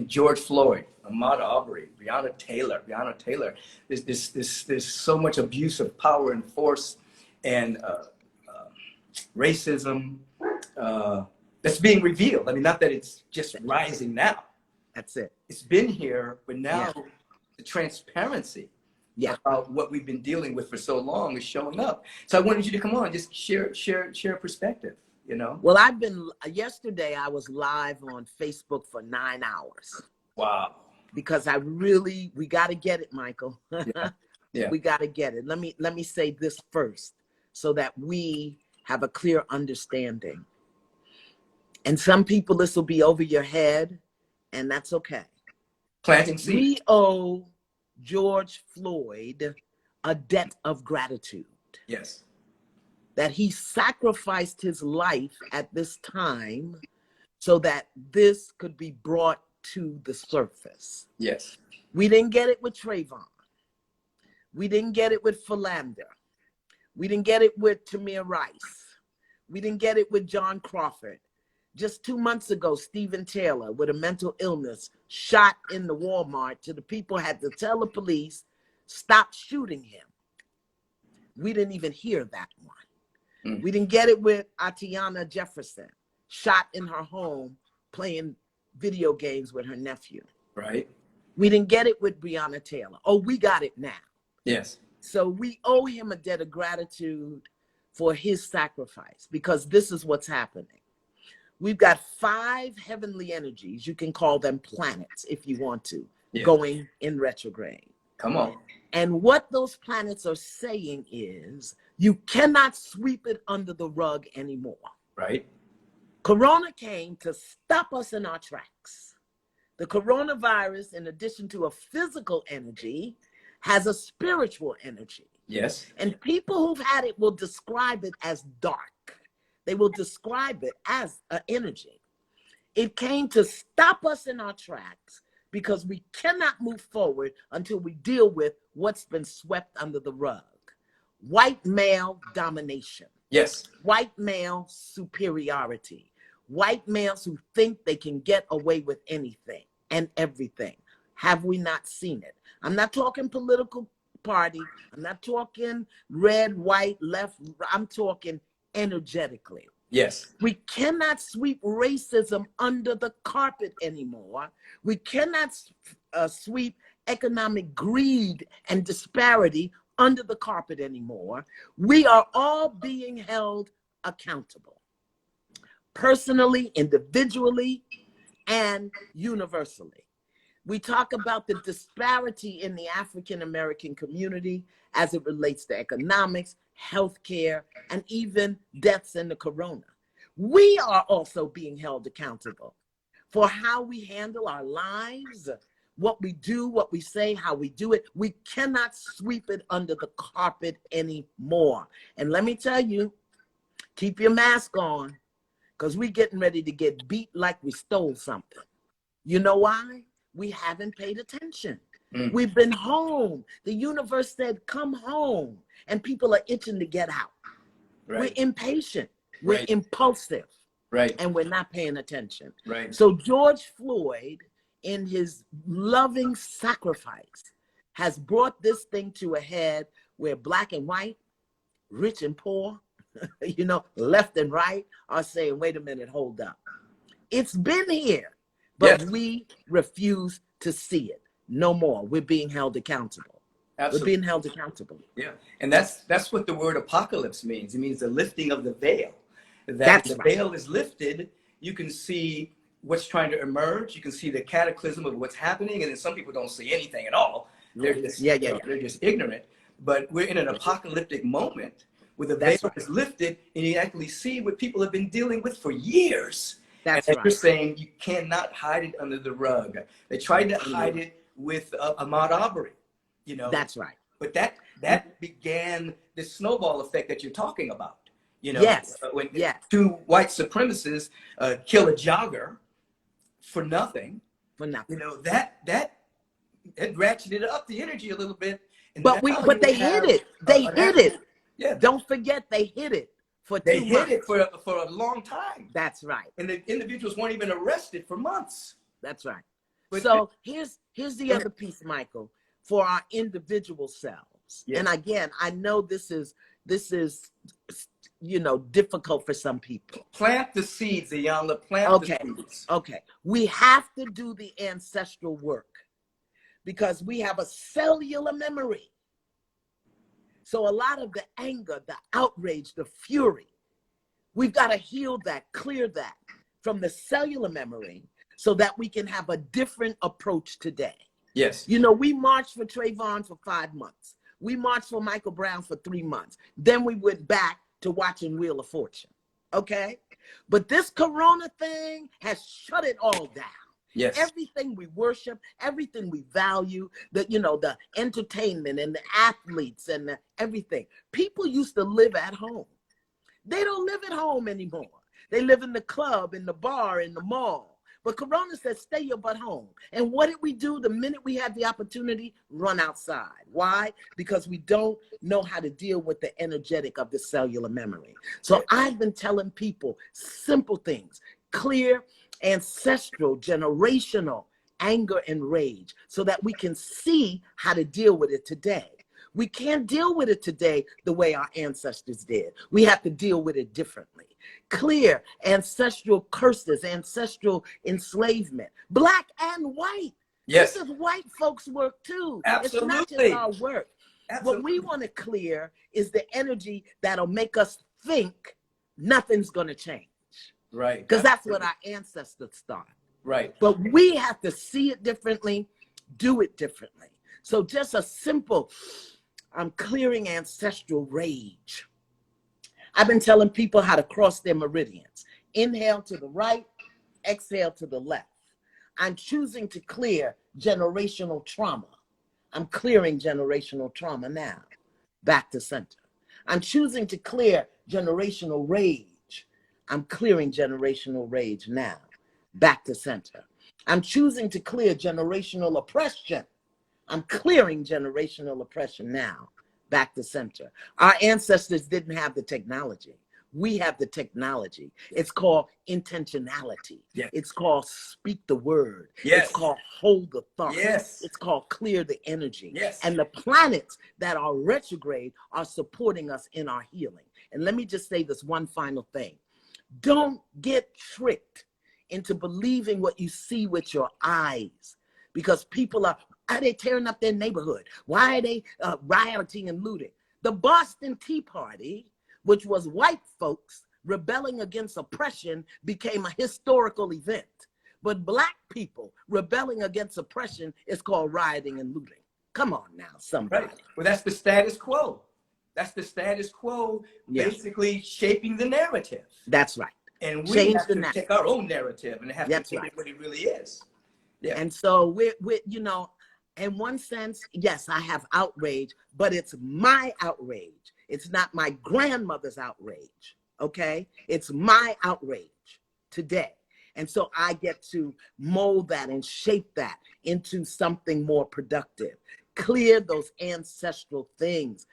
Speaker 1: George Floyd, Ahmaud Arbery, Breonna Taylor. There's so much abuse of power and force and racism that's being revealed. I mean, not that it's just rising now.
Speaker 5: That's it.
Speaker 1: It's been here, but now the transparency about what we've been dealing with for so long is showing up. So I wanted you to come on, just share a perspective, you know?
Speaker 5: Well, yesterday I was live on Facebook for 9 hours.
Speaker 1: Wow.
Speaker 5: Because we got to get it, Michael.
Speaker 1: Yeah.
Speaker 5: We got to get it. Let me say this first so that we have a clear understanding. And some people, this will be over your head, and that's okay.
Speaker 1: Planting seeds.
Speaker 5: We owe George Floyd a debt of gratitude.
Speaker 1: Yes.
Speaker 5: That he sacrificed his life at this time so that this could be brought to the surface.
Speaker 1: Yes.
Speaker 5: We didn't get it with Trayvon. We didn't get it with Philander. We didn't get it with Tamir Rice. We didn't get it with John Crawford. Just 2 months ago, Stephen Taylor, with a mental illness, shot in the Walmart till the people had to tell the police, stop shooting him. We didn't even hear that one. We didn't get it with Atiana Jefferson, shot in her home playing video games with her nephew.
Speaker 1: Right.
Speaker 5: We didn't get it with Breonna Taylor. Oh, we got it now.
Speaker 1: Yes.
Speaker 5: So we owe him a debt of gratitude for his sacrifice, because this is what's happening. We've got 5 heavenly energies, you can call them planets if you want to, going in retrograde.
Speaker 1: Come on.
Speaker 5: And what those planets are saying is, you cannot sweep it under the rug anymore.
Speaker 1: Right.
Speaker 5: Corona came to stop us in our tracks. The coronavirus, in addition to a physical energy, has a spiritual energy.
Speaker 1: Yes.
Speaker 5: And people who've had it will describe it as dark. They will describe it as an energy. It came to stop us in our tracks because we cannot move forward until we deal with what's been swept under the rug. White male domination.
Speaker 1: Yes.
Speaker 5: White male superiority. White males who think they can get away with anything and everything. Have we not seen it? I'm not talking political party. I'm not talking red, white, left. I'm talking energetically.
Speaker 1: Yes.
Speaker 5: We cannot sweep racism under the carpet anymore. We cannot sweep economic greed and disparity under the carpet anymore. We are all being held accountable, personally, individually, and universally. We talk about the disparity in the African American community as it relates to economics, healthcare, and even deaths in the corona. We are also being held accountable for how we handle our lives, what we do, what we say, how we do it. We cannot sweep it under the carpet anymore. And let me tell you, keep your mask on, because we're getting ready to get beat like we stole something. You know why? We haven't paid attention. We've been home. The universe said, come home. And people are itching to get out. Right. We're impatient. We're impulsive.
Speaker 1: Right.
Speaker 5: And we're not paying attention.
Speaker 1: Right.
Speaker 5: So George Floyd, in his loving sacrifice, has brought this thing to a head where black and white, rich and poor, you know, left and right are saying, wait a minute, hold up. It's been here, but we refuse to see it. No more. We're being held accountable. Absolutely. We're being held accountable.
Speaker 1: Yeah. And that's what the word apocalypse means. It means the lifting of the veil. that
Speaker 5: That's
Speaker 1: when the
Speaker 5: right.
Speaker 1: veil is lifted, you can see what's trying to emerge. You can see the cataclysm of what's happening, and then some people don't see anything at all. They're just,
Speaker 5: Yeah,
Speaker 1: they're just ignorant. But we're in an apocalyptic moment where the veil
Speaker 5: That's right.
Speaker 1: is lifted, and you actually see what people have been dealing with for years.
Speaker 5: That's
Speaker 1: and
Speaker 5: right.
Speaker 1: you're saying you cannot hide it under the rug. They tried to hide it with Ahmaud Arbery, you know.
Speaker 5: That's right.
Speaker 1: But that began the snowball effect that you're talking about. You know,
Speaker 5: Yes.
Speaker 1: when
Speaker 5: Yes.
Speaker 1: two white supremacists kill a jogger for nothing,
Speaker 5: For nothing.
Speaker 1: you know, that ratcheted up the energy a little bit. And
Speaker 5: But they hid it. They hid it.
Speaker 1: Yeah.
Speaker 5: Don't forget they hid it for 2 months.
Speaker 1: They hid it for a long time.
Speaker 5: That's right.
Speaker 1: And the individuals weren't even arrested for months.
Speaker 5: That's right.
Speaker 1: But
Speaker 5: So here's the other piece, Michael, for our individual selves.
Speaker 1: Yes.
Speaker 5: And again, I know this is difficult for some people.
Speaker 1: Plant the seeds, Iyanla. Plant the seeds.
Speaker 5: Okay. We have to do the ancestral work because we have a cellular memory. So a lot of the anger, the outrage, the fury, we've got to heal that, clear that from the cellular memory so that we can have a different approach today.
Speaker 1: Yes.
Speaker 5: You know, we marched for Trayvon for 5 months. We marched for Michael Brown for 3 months. Then we went back to watching Wheel of Fortune. Okay? But this corona thing has shut it all down.
Speaker 1: Yes.
Speaker 5: Everything we worship, everything we value, the entertainment and the athletes and everything. People used to live at home. They don't live at home anymore. They live in the club, in the bar, in the mall. But Corona says, stay your butt home. And what did we do the minute we had the opportunity? Run outside. Why? Because we don't know how to deal with the energetic of the cellular memory. So I've been telling people simple things, clear, ancestral, generational anger and rage so that we can see how to deal with it today. We can't deal with it today the way our ancestors did. We have to deal with it differently. Clear ancestral curses, ancestral enslavement, black and white.
Speaker 1: Yes.
Speaker 5: This is white folks' work too.
Speaker 1: Absolutely.
Speaker 5: It's not just our work.
Speaker 1: Absolutely.
Speaker 5: What we want to clear is the energy that'll make us think nothing's going to change.
Speaker 1: Right.
Speaker 5: Because that's what our ancestors thought.
Speaker 1: Right.
Speaker 5: But we have to see it differently, do it differently. So just a simple, I'm clearing ancestral rage. I've been telling people how to cross their meridians. Inhale to the right, exhale to the left. I'm choosing to clear generational trauma. I'm clearing generational trauma now. Back to center. I'm choosing to clear generational rage. I'm clearing generational rage now. Back to center. I'm choosing to clear generational oppression. I'm clearing generational oppression now. Back to center. Our ancestors didn't have the technology. We have the technology. It's called intentionality.
Speaker 1: Yes.
Speaker 5: It's called speak the word.
Speaker 1: Yes.
Speaker 5: It's called hold the thought.
Speaker 1: Yes.
Speaker 5: It's called clear the energy.
Speaker 1: Yes.
Speaker 5: And the planets that are retrograde are supporting us in our healing. And let me just say this one final thing. Don't get tricked into believing what you see with your eyes, because people are they tearing up their neighborhood? Why are they rioting and looting? The Boston Tea Party, which was white folks rebelling against oppression, became a historical event. But black people rebelling against oppression is called rioting and looting. Come on now, somebody.
Speaker 1: Right. Well, that's the status quo. That's the status quo, basically shaping the narrative.
Speaker 5: That's right.
Speaker 1: And we
Speaker 5: Change
Speaker 1: have
Speaker 5: the
Speaker 1: to
Speaker 5: narrative.
Speaker 1: take our own narrative and have
Speaker 5: That's
Speaker 1: to take
Speaker 5: right.
Speaker 1: it what it really is. Yeah.
Speaker 5: And so we're in one sense, yes, I have outrage, but it's my outrage. It's not my grandmother's outrage, okay? It's my outrage today. And so I get to mold that and shape that into something more productive. Clear those ancestral things.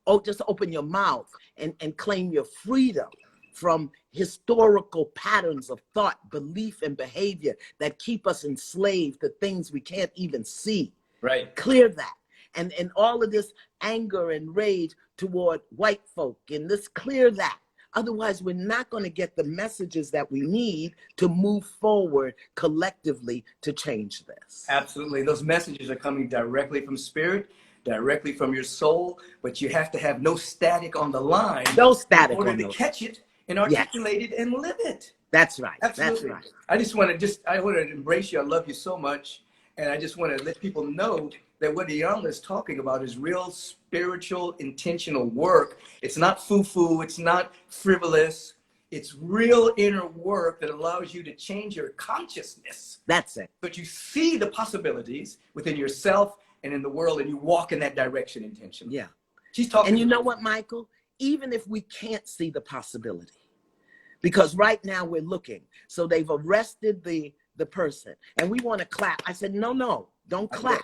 Speaker 5: Oh, just open your mouth and claim your freedom from historical patterns of thought, belief, and behavior that keep us enslaved to things we can't even see.
Speaker 1: Right.
Speaker 5: Clear that. And all of this anger and rage toward white folk, and let's clear that. Otherwise, we're not going to get the messages that we need to move forward collectively to change this.
Speaker 1: Absolutely. Those messages are coming directly from spirit, directly from your soul, but you have to have no static on the line.
Speaker 5: No static
Speaker 1: in order
Speaker 5: on
Speaker 1: to
Speaker 5: those.
Speaker 1: catch it. and articulate it and live it.
Speaker 5: That's right.
Speaker 1: Absolutely.
Speaker 5: That's right.
Speaker 1: I want to embrace you. I love you so much. And I just want to let people know that what Iyanla is talking about is real spiritual, intentional work. It's not foo-foo. It's not frivolous. It's real inner work that allows you to change your consciousness.
Speaker 5: That's it.
Speaker 1: But you see the possibilities within yourself and in the world, and you walk in that direction intentionally.
Speaker 5: Yeah.
Speaker 1: She's talking.
Speaker 5: And you know what, Michael? Even if we can't see the possibility, because right now we're looking. So they've arrested the person and we want to clap. I said, no, don't clap.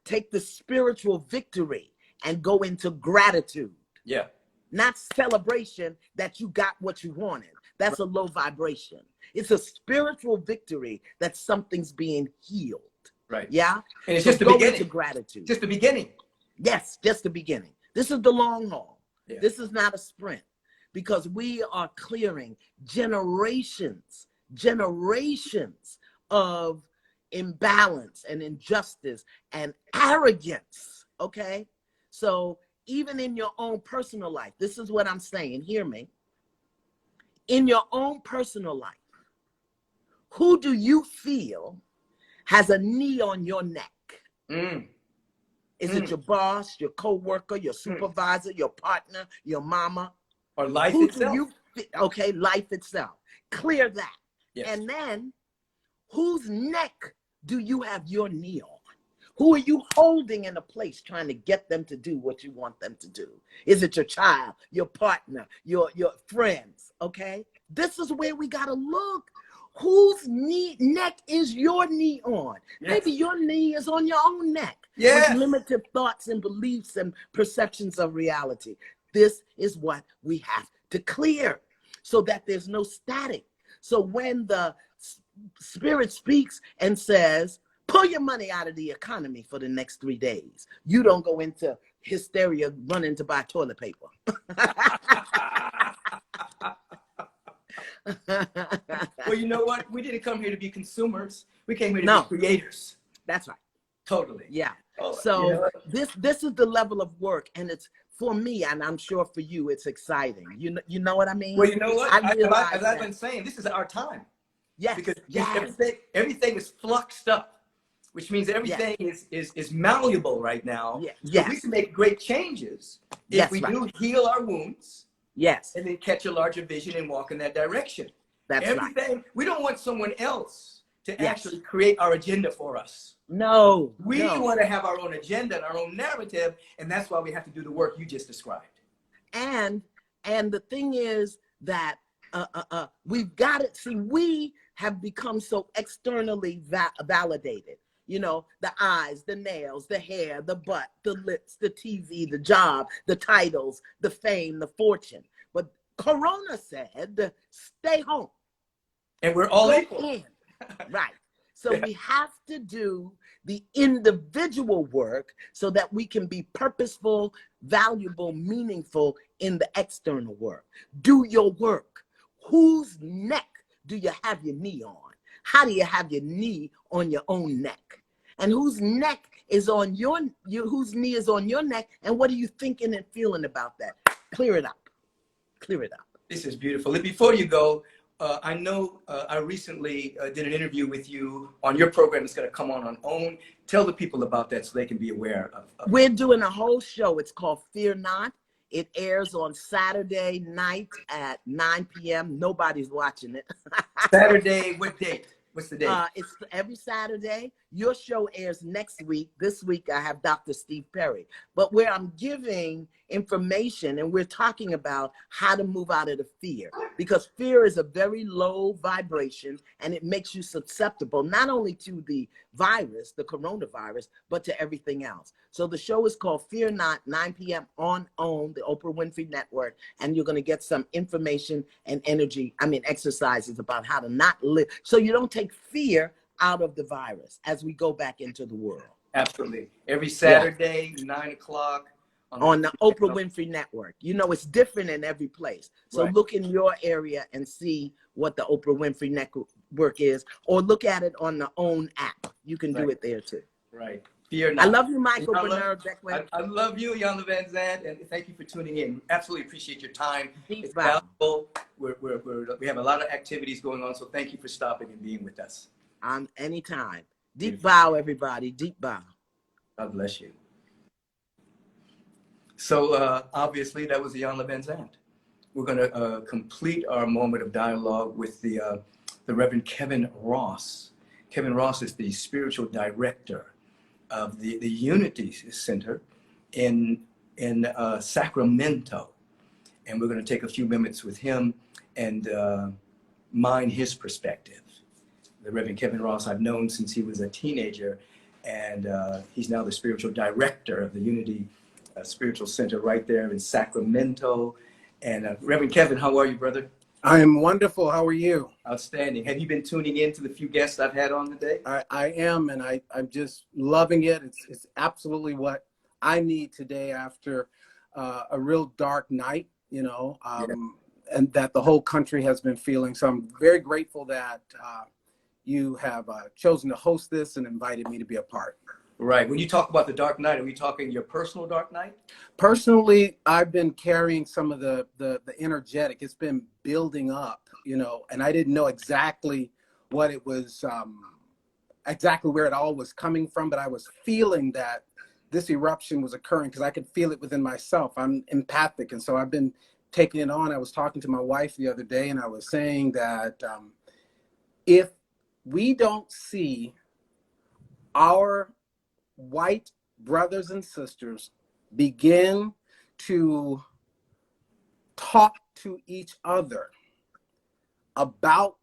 Speaker 5: Take the spiritual victory and go into gratitude.
Speaker 1: Yeah.
Speaker 5: Not celebration that you got what you wanted. That's a low vibration. It's a spiritual victory that something's being healed.
Speaker 1: Right.
Speaker 5: Yeah.
Speaker 1: And it's
Speaker 5: so
Speaker 1: just the
Speaker 5: go
Speaker 1: beginning.
Speaker 5: into gratitude.
Speaker 1: Just the beginning.
Speaker 5: Yes, just the beginning. This is the long haul.
Speaker 1: Yeah.
Speaker 5: This is not a sprint, because we are clearing generations of imbalance and injustice and arrogance. Okay. So even in your own personal life, this is what I'm saying. Hear me. In your own personal life, who do you feel has a knee on your neck? Is it your boss, your coworker, your supervisor, your partner, your mama?
Speaker 1: Or life
Speaker 5: Who
Speaker 1: itself.
Speaker 5: Okay, life itself. Clear that.
Speaker 1: Yes.
Speaker 5: And then, whose neck do you have your knee on? Who are you holding in a place trying to get them to do what you want them to do? Is it your child, your partner, your friends? Okay? This is where we got to look. Whose neck is your knee on?
Speaker 1: Yes.
Speaker 5: Maybe your knee is on your own neck.
Speaker 1: Yes.
Speaker 5: With limited thoughts and beliefs and perceptions of reality. This is what we have to clear so that there's no static. So when the spirit speaks and says, pull your money out of the economy for the next 3 days, you don't go into hysteria running to buy toilet paper.
Speaker 1: Well, you know what? We didn't come here to be consumers. We came here to be creators.
Speaker 5: That's right.
Speaker 1: Totally.
Speaker 5: Yeah.
Speaker 1: Oh,
Speaker 5: So
Speaker 1: you know
Speaker 5: this is the level of work, and it's for me, and I'm sure for you, it's exciting. You know what I mean?
Speaker 1: Well, you know what? As I've been
Speaker 5: that.
Speaker 1: saying, this is our time.
Speaker 5: Yes.
Speaker 1: Because
Speaker 5: Yes.
Speaker 1: everything is fluxed up, which means everything is malleable right now.
Speaker 5: Yeah.
Speaker 1: So
Speaker 5: Yes.
Speaker 1: we can make great changes if
Speaker 5: Yes,
Speaker 1: we
Speaker 5: right.
Speaker 1: do heal our wounds
Speaker 5: Yes.
Speaker 1: and then catch a larger vision and walk in that direction.
Speaker 5: That's right.
Speaker 1: Everything, we don't want someone else to
Speaker 5: Yes.
Speaker 1: actually create our agenda for us.
Speaker 5: No.
Speaker 1: We
Speaker 5: no.
Speaker 1: want to have our own agenda and our own narrative, and that's why we have to do the work you just described.
Speaker 5: And the thing is that we've got it. See, we have become so externally validated. You know, the eyes, the nails, the hair, the butt, the lips, the TV, the job, the titles, the fame, the fortune. But Corona said, stay home.
Speaker 1: And we're all
Speaker 5: Go
Speaker 1: equal.
Speaker 5: in. Right. So we have to do the individual work so that we can be purposeful, valuable, meaningful in the external work. Do your work. Whose neck do you have your knee on? How do you have your knee on your own neck? And whose neck is on whose knee is on your neck? And what are you thinking and feeling about that? Clear it up. Clear it up.
Speaker 1: This is beautiful. And before you go, I know I recently did an interview with you on your program that's going to come on OWN. Tell the people about that so they can be aware of
Speaker 5: We're doing a whole show. It's called Fear Not. It airs on Saturday night at 9 p.m. Nobody's watching it.
Speaker 1: Saturday, what date? What's the date?
Speaker 5: It's every Saturday. Your show airs next week. This week I have Dr. Steve Perry. But where I'm giving information and we're talking about how to move out of the fear, because fear is a very low vibration and it makes you susceptible not only to the virus, the coronavirus, but to everything else. So the show is called Fear Not, 9 p.m. on OWN, the Oprah Winfrey Network, and you're going to get some information and exercises about how to not live, so you don't take fear out of the virus as we go back into the world.
Speaker 1: Absolutely. Every Saturday, 9 o'clock.
Speaker 5: On the Oprah Winfrey Network. You know, it's different in every place. So
Speaker 1: Right.
Speaker 5: Look in your area and see what the Oprah Winfrey Network is, or look at it on the OWN app. You can do
Speaker 1: Right.
Speaker 5: it there too.
Speaker 1: Right. Fear
Speaker 5: I
Speaker 1: not.
Speaker 5: love you, Michael
Speaker 1: Iyanla,
Speaker 5: Bernard Beckwith.
Speaker 1: I love you, Iyanla Van Zandt, and thank you for tuning in. Absolutely appreciate your time.
Speaker 5: Deep
Speaker 1: It's
Speaker 5: bow.
Speaker 1: valuable. We have a lot of activities going on, so thank you for stopping and being with us.
Speaker 5: On anytime. Deep
Speaker 1: Beautiful.
Speaker 5: bow, everybody. Deep bow.
Speaker 1: God bless you. So obviously that was Iyanla Van Zandt. We're going to complete our moment of dialogue with the Reverend Kevin Ross. Kevin Ross is the spiritual director of the Unity Center in Sacramento. And we're going to take a few minutes with him and mine his perspective. The Reverend Kevin Ross I've known since he was a teenager, and he's now the spiritual director of the Unity Spiritual Center right there in Sacramento. And Reverend Kevin, how are you, brother?
Speaker 6: I am wonderful. How are you?
Speaker 1: Outstanding. Have you been tuning in to the few guests I've had on today?
Speaker 6: I am, and I'm just loving it. It's absolutely what I need today after a real dark night, you know, and that the whole country has been feeling. So I'm very grateful that you have chosen to host this and invited me to be a part.
Speaker 1: Right. When you talk about the dark night, are we talking your personal dark night?
Speaker 6: Personally, I've been carrying some of the energetic. It's been building up, you know, and I didn't know exactly what it was, exactly where it all was coming from, but I was feeling that this eruption was occurring because I could feel it within myself. I'm empathic, and so I've been taking it on. I was talking to my wife the other day, and I was saying that if we don't see our white brothers and sisters begin to talk to each other about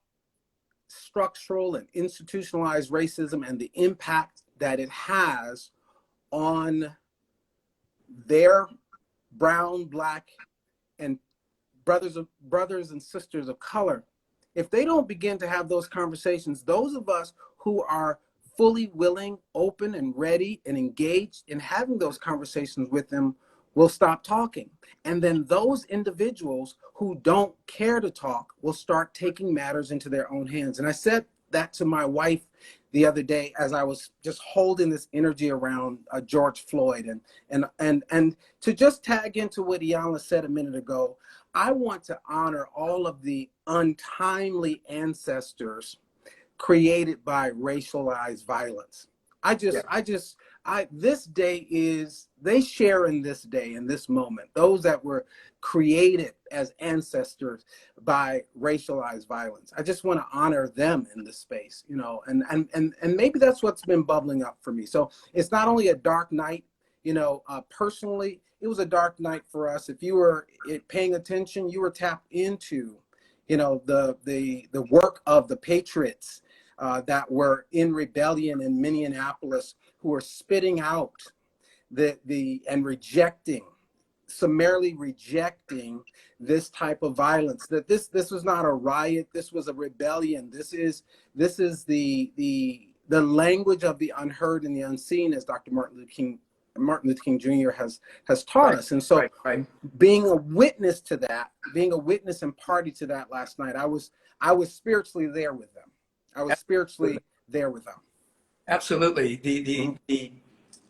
Speaker 6: structural and institutionalized racism and the impact that it has on their brown, black, and brothers and sisters of color, if they don't begin to have those conversations, those of us who are fully willing, open, and ready and engaged in having those conversations with them will stop talking. And then those individuals who don't care to talk will start taking matters into their own hands. And I said that to my wife the other day as I was just holding this energy around George Floyd. And to just tag into what Iyanla said a minute ago, I want to honor all of the untimely ancestors created by racialized violence. This day is, they share in this day, in this moment, those that were created as ancestors by racialized violence. I just want to honor them in this space, you know, and maybe that's what's been bubbling up for me. So it's not only a dark night, you know, personally, it was a dark night for us. If you were paying attention, you were tapped into, you know, the work of the patriots that were in rebellion in Minneapolis, who were spitting out and rejecting, summarily rejecting this type of violence. That this was not a riot. This was a rebellion. This is the language of the unheard and the unseen, as Dr. Martin Luther King Jr. has taught us. And so being a witness to that, being a witness and party to that last night, I was spiritually there with them. I was spiritually there with them.
Speaker 1: Absolutely.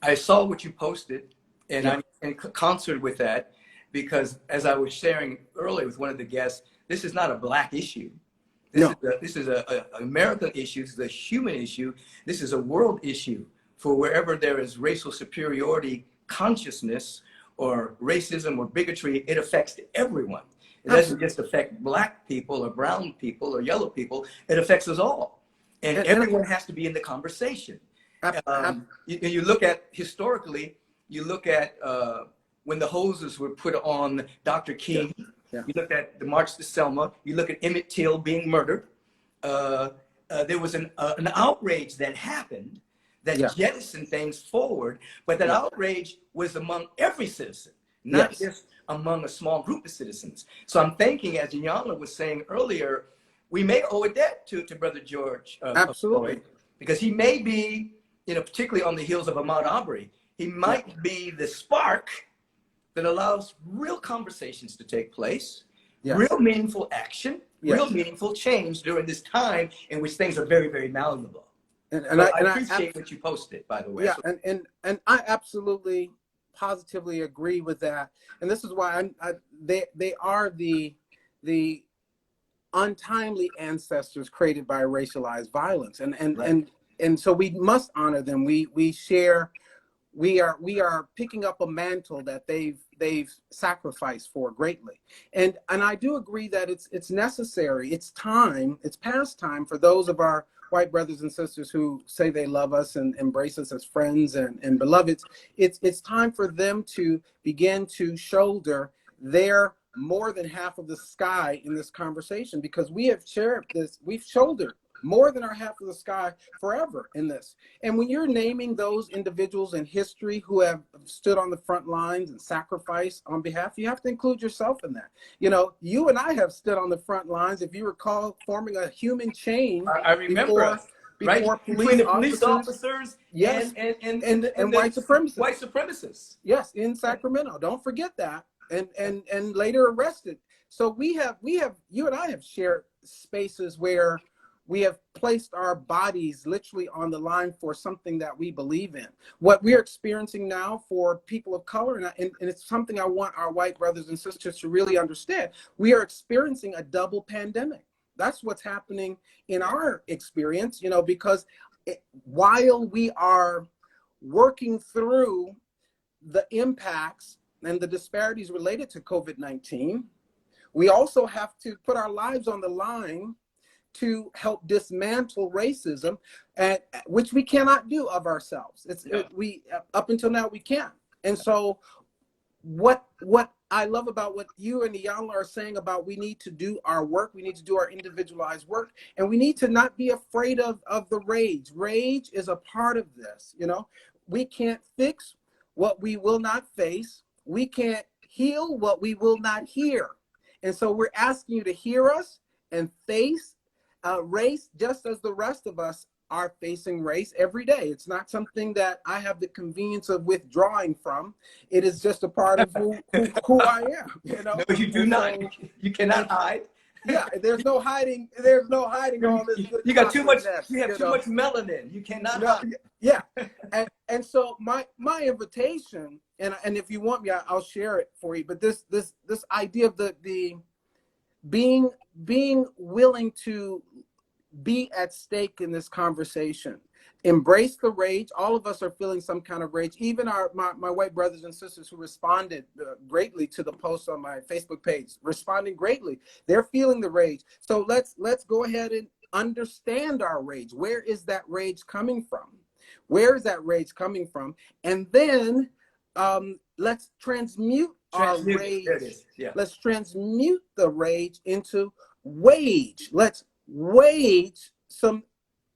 Speaker 1: I saw what you posted, and I'm in concert with that, because as I was sharing earlier with one of the guests, this is not a black issue. This is an American issue. This is a human issue. This is a world issue. For wherever there is racial superiority consciousness or racism or bigotry, it affects everyone. It doesn't just affect black people or brown people or yellow people. It affects us all. And everyone has to be in the conversation. You look at, historically, you look at when the hoses were put on Dr. King. You look at the March to Selma. You look at Emmett Till being murdered. There was an outrage that happened that jettisoned things forward, but that outrage was among every citizen, not just among a small group of citizens. So I'm thinking, as Iyanla was saying earlier, we may owe a debt to Brother George Floyd, because he may be, you know, particularly on the heels of Ahmaud Arbery, he might be the spark that allows real conversations to take place, real meaningful action, real meaningful change during this time in which things are very, very malleable.
Speaker 6: And
Speaker 1: I
Speaker 6: I
Speaker 1: appreciate what you posted, by the way.
Speaker 6: yeah,
Speaker 1: So,
Speaker 6: and I absolutely positively agree with that. And this is why they are the untimely ancestors created by racialized violence,
Speaker 1: right.
Speaker 6: and so we must honor them. We share. We are picking up a mantle that they've sacrificed for greatly, and I do agree that it's necessary. It's time. It's past time for those of our white brothers and sisters who say they love us and embrace us as friends and beloveds. It's time for them to begin to shoulder their more than half of the sky in this conversation, because we have shared this. We've shouldered more than our half of the sky forever in this. And when you're naming those individuals in history who have stood on the front lines and sacrificed on behalf, you have to include yourself in that. You know, you and I have stood on the front lines, if you recall, forming a human chain
Speaker 1: I remember us, right?
Speaker 6: before
Speaker 1: Between the police
Speaker 6: officers,
Speaker 1: officers
Speaker 6: yes,
Speaker 1: and
Speaker 6: and
Speaker 1: the
Speaker 6: white supremacists.
Speaker 1: white supremacists.
Speaker 6: Yes, in Sacramento. Don't forget that. And later arrested. So we have you and I have shared spaces where we have placed our bodies literally on the line for something that we believe in. What we're experiencing now for people of color, and it's something I want our white brothers and sisters to really understand. We are experiencing a double pandemic. That's what's happening in our experience, you know, because while we are working through the impacts and the disparities related to COVID-19, we also have to put our lives on the line to help dismantle racism, which we cannot do of ourselves. We up until now we can't. And so what I love about what you and Iyanla are saying about we need to do our work, we need to do our individualized work, and we need to not be afraid of the rage. Rage is a part of this, you know. We can't fix what we will not face. We can't heal what we will not hear. And so we're asking you to hear us and face race just as the rest of us are facing race every day. It's not something that I have the convenience of withdrawing from. It is just a part of who I am. You know?
Speaker 1: No, you do not. You cannot hide.
Speaker 6: Yeah, there's no hiding. There's no hiding all this.
Speaker 1: You got too much.
Speaker 6: Nest,
Speaker 1: You have too much melanin. You cannot hide.
Speaker 6: Yeah, and so my invitation, and if you want me, I'll share it for you. But this idea of the being willing to be at stake in this conversation, embrace the rage. All of us are feeling some kind of rage. Even my white brothers and sisters who responded greatly to the post on my Facebook page, responding greatly. They're feeling the rage. So let's go ahead and understand our rage. Where is that rage coming from? Where is that rage coming from? And then let's transmute our rage.
Speaker 1: There it is. Yeah.
Speaker 6: Let's transmute the rage into wage. Let's wage some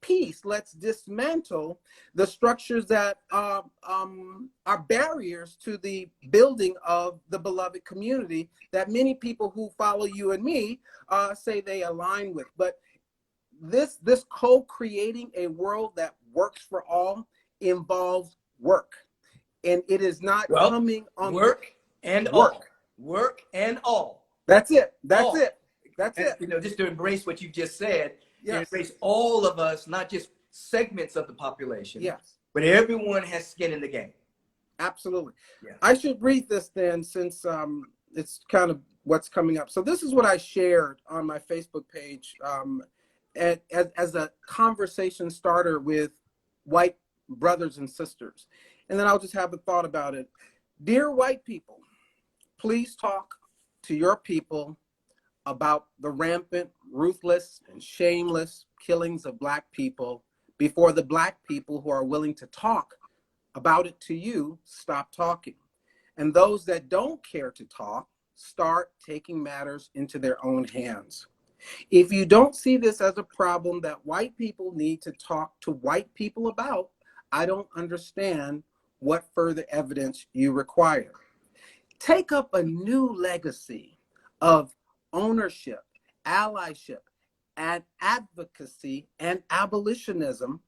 Speaker 6: peace. Let's dismantle the structures that are barriers to the building of the beloved community that many people who follow you and me say they align with. But this co-creating a world that works for all involves work, and it is not coming on
Speaker 1: work and all. Work and all.
Speaker 6: That's it. That's
Speaker 1: all.
Speaker 6: it. That's it.
Speaker 1: You know, just to embrace what you just said,
Speaker 6: Yes.
Speaker 1: embrace all of us, not just segments of the population.
Speaker 6: Yes.
Speaker 1: But everyone has skin in the game.
Speaker 6: Absolutely.
Speaker 1: Yeah.
Speaker 6: I should read this then, since it's kind of what's coming up. So this is what I shared on my Facebook page as a conversation starter with white brothers and sisters. And then I'll just have a thought about it. Dear white people, please talk to your people about the rampant, ruthless, and shameless killings of Black people before the Black people who are willing to talk about it to you stop talking. And those that don't care to talk start taking matters into their own hands. If you don't see this as a problem that white people need to talk to white people about, I don't understand what further evidence you require. Take up a new legacy of ownership, allyship, and advocacy and abolitionism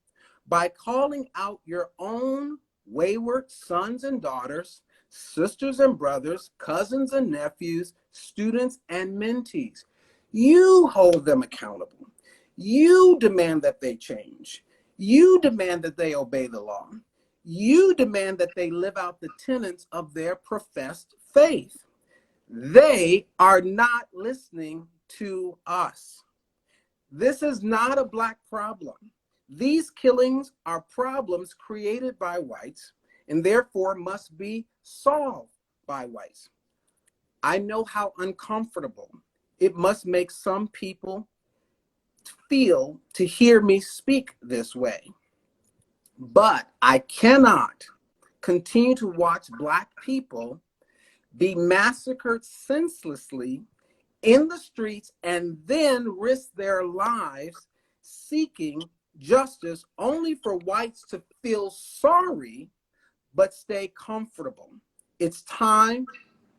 Speaker 6: by calling out your own wayward sons and daughters, sisters and brothers, cousins and nephews, students and mentees. You hold them accountable. You demand that they change. You demand that they obey the law. You demand that they live out the tenets of their professed faith. They are not listening to us. This is not a Black problem. These killings are problems created by whites and therefore must be solved by whites. I know how uncomfortable it must make some people feel to hear me speak this way, but I cannot continue to watch Black people be massacred senselessly in the streets and then risk their lives seeking justice only for whites to feel sorry but stay comfortable. It's time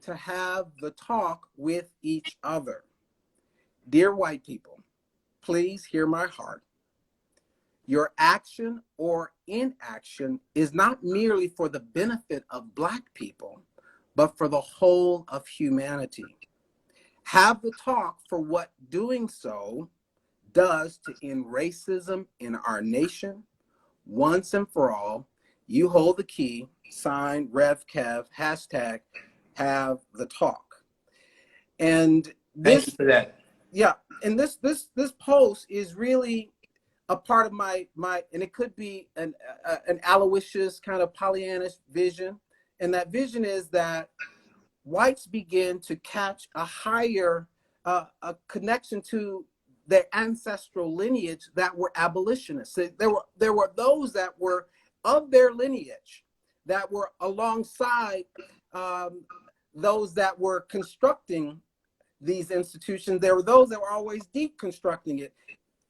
Speaker 6: to have the talk with each other. Dear white people, please hear my heart. Your action or inaction is not merely for the benefit of Black people, but for the whole of humanity. Have the talk for what doing so does to end racism in our nation. Once and for all, you hold the key, signed RevKev, hashtag have the talk. And this,
Speaker 1: Thank you for that.
Speaker 6: yeah, and this post is really a part of my and it could be an Aloysius kind of Pollyannish vision. And that vision is that whites begin to catch a higher a connection to their ancestral lineage that were abolitionists. There were those that were of their lineage that were alongside those that were constructing these institutions. There were those that were always deconstructing it.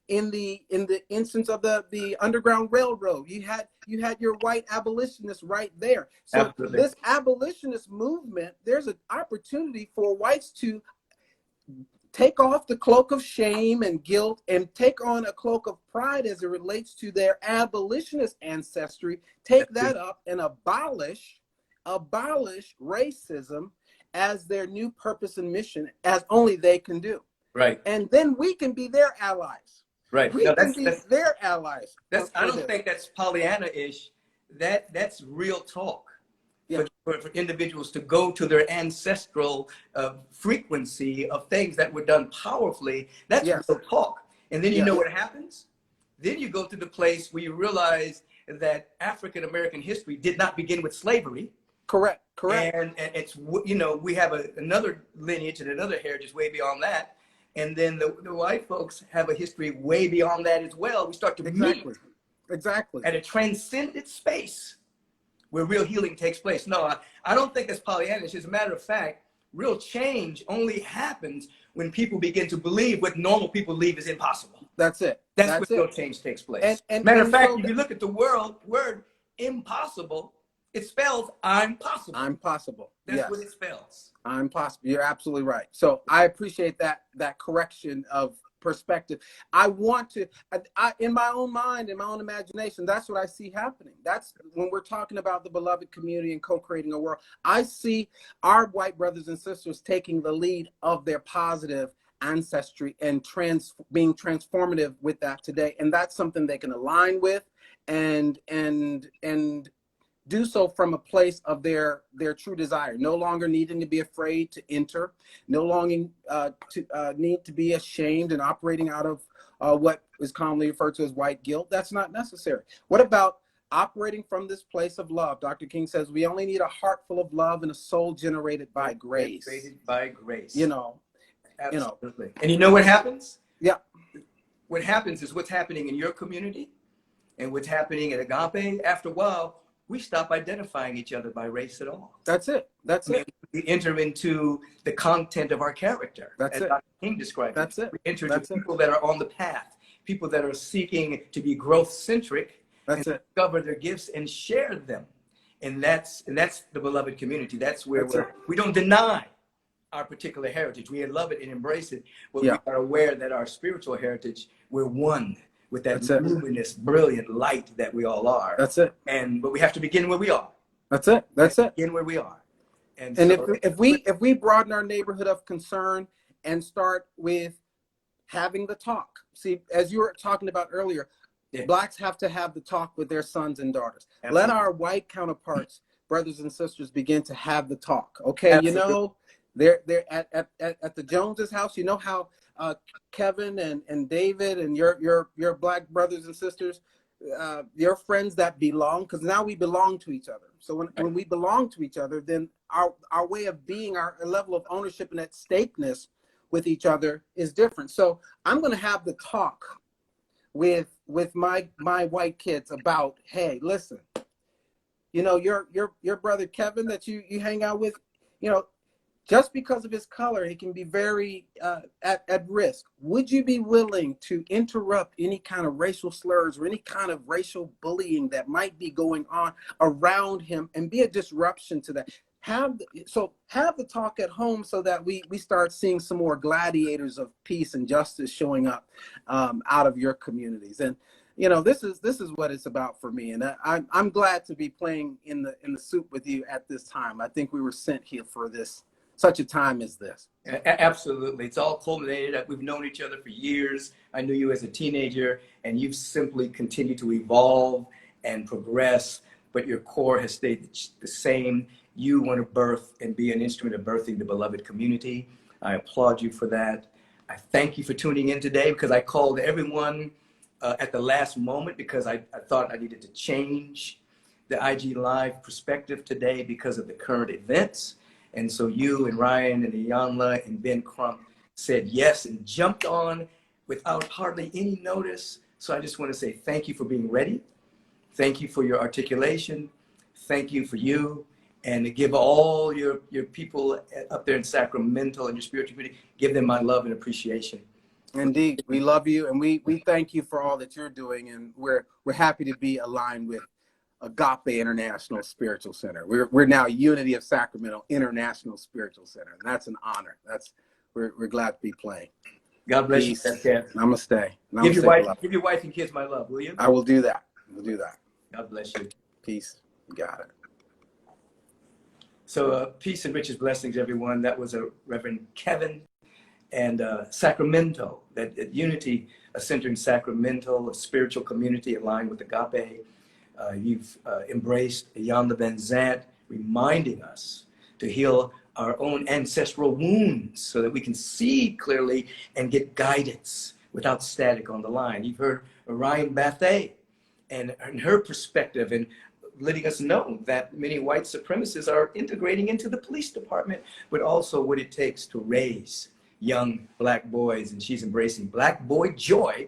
Speaker 6: In the instance of the Underground Railroad, you had your white abolitionists right there. So
Speaker 1: Absolutely.
Speaker 6: this abolitionist movement, there's an opportunity for whites to take off the cloak of shame and guilt and take on a cloak of pride as it relates to their abolitionist ancestry, take that up and abolish racism as their new purpose and mission, as only they can do.
Speaker 1: Right.
Speaker 6: And then we can be their allies.
Speaker 1: Right.
Speaker 6: We
Speaker 1: No,
Speaker 6: can be their allies.
Speaker 1: I don't think that's Pollyanna-ish. That's real talk.
Speaker 6: Yeah.
Speaker 1: For individuals to go to their ancestral frequency of things that were done powerfully. That's real talk. And then you know what happens? Then you go to the place where you realize that African American history did not begin with slavery.
Speaker 6: Correct.
Speaker 1: And it's, we have another lineage and another heritage way beyond that. And then the white folks have a history way beyond that as well. We start to meet at a transcendent space where real healing takes place. No, I don't think that's Pollyannish. As a matter of fact, real change only happens when people begin to believe what normal people believe is impossible.
Speaker 6: That's it.
Speaker 1: That's when real change takes place. Matter of fact, if you look at the word impossible, it spells I'm possible.
Speaker 6: I'm possible.
Speaker 1: That's what it spells.
Speaker 6: I'm possible. You're absolutely right. So I appreciate that correction of perspective. I want to, in my own mind, in my own imagination, that's what I see happening. That's when we're talking about the beloved community and co-creating a world. I see our white brothers and sisters taking the lead of their positive ancestry and being transformative with that today. And that's something they can align with and do so from a place of their true desire, no longer needing to be afraid to enter, no longer need to be ashamed and operating out of what is commonly referred to as white guilt. That's not necessary. What about operating from this place of love? Dr. King says we only need a heart full of love and a soul generated by grace.
Speaker 1: Generated by grace.
Speaker 6: Absolutely.
Speaker 1: And you know what happens?
Speaker 6: Yeah.
Speaker 1: What happens is what's happening in your community and what's happening at Agape. After a while, we stop identifying each other by race at all.
Speaker 6: That's it.
Speaker 1: We enter into the content of our character.
Speaker 6: That's it.
Speaker 1: Dr. King described it.
Speaker 6: That's it.
Speaker 1: We enter into people that are on the path, people that are seeking to be growth-centric and discover their gifts and share them. And that's the beloved community. That's where we don't deny our particular heritage. We love it and embrace it. But we are aware that our spiritual heritage, we're one with that luminous, brilliant light that we all are.
Speaker 6: That's it.
Speaker 1: But we have to begin where we are.
Speaker 6: That's it.
Speaker 1: Begin where we are. And
Speaker 6: so, if we broaden our neighborhood of concern and start with having the talk. See, as you were talking about earlier,
Speaker 1: Yeah.
Speaker 6: Blacks have to have the talk with their sons and daughters.
Speaker 1: Absolutely.
Speaker 6: Let our white counterparts, brothers and sisters, begin to have the talk. Okay,
Speaker 1: Absolutely.
Speaker 6: you know, they're at the Joneses' house. You know how Kevin and David and your black brothers and sisters, your friends that belong, because now we belong to each other. So when we belong to each other, then our way of being, our level of ownership and at stakeness with each other is different. So I'm going to have the talk with my white kids about, hey, listen, you know, your brother Kevin that you hang out with, you know, just because of his color, he can be very at risk. Would you be willing to interrupt any kind of racial slurs or any kind of racial bullying that might be going on around him and be a disruption to that? Have the talk at home so that we start seeing some more gladiators of peace and justice showing up out of your communities. And you know, this is what it's about for me. And I'm glad to be playing in the soup with you at this time. I think we were sent here for this, such a time as this.
Speaker 1: Absolutely. It's all culminated. We've known each other for years. I knew you as a teenager, and you've simply continued to evolve and progress, but your core has stayed the same. You want to birth and be an instrument of birthing the beloved community. I applaud you for that. I thank you for tuning in today, because I called everyone at the last moment because I thought I needed to change the IG Live perspective today because of the current events. And so you and Ryan and Iyanla and Ben Crump said yes and jumped on without hardly any notice. So I just want to say thank you for being ready. Thank you for your articulation. Thank you for you. And to give all your people up there in Sacramento and your spiritual community, give them my love and appreciation.
Speaker 6: Indeed, we love you, and we thank you for all that you're doing, and we're happy to be aligned with Agape International Spiritual Center. We're now Unity of Sacramento International Spiritual Center, and that's an honor. We're glad to be playing.
Speaker 1: God bless
Speaker 6: Peace.
Speaker 1: you, Kat.
Speaker 6: Namaste.
Speaker 1: Give
Speaker 6: Namaste.
Speaker 1: your wife and kids my love, will you?
Speaker 6: I will do that. We'll do that.
Speaker 1: God bless you.
Speaker 6: Peace. You got it.
Speaker 1: So peace and riches blessings, everyone. That was a Reverend Kevin and Sacramento, that Unity, a center in Sacramento, a spiritual community aligned with Agape. You've embraced Iyanla Van Zant, reminding us to heal our own ancestral wounds so that we can see clearly and get guidance without static on the line. You've heard Ryan Bathe and her perspective and letting us know that many white supremacists are integrating into the police department, but also what it takes to raise young black boys. And she's embracing black boy joy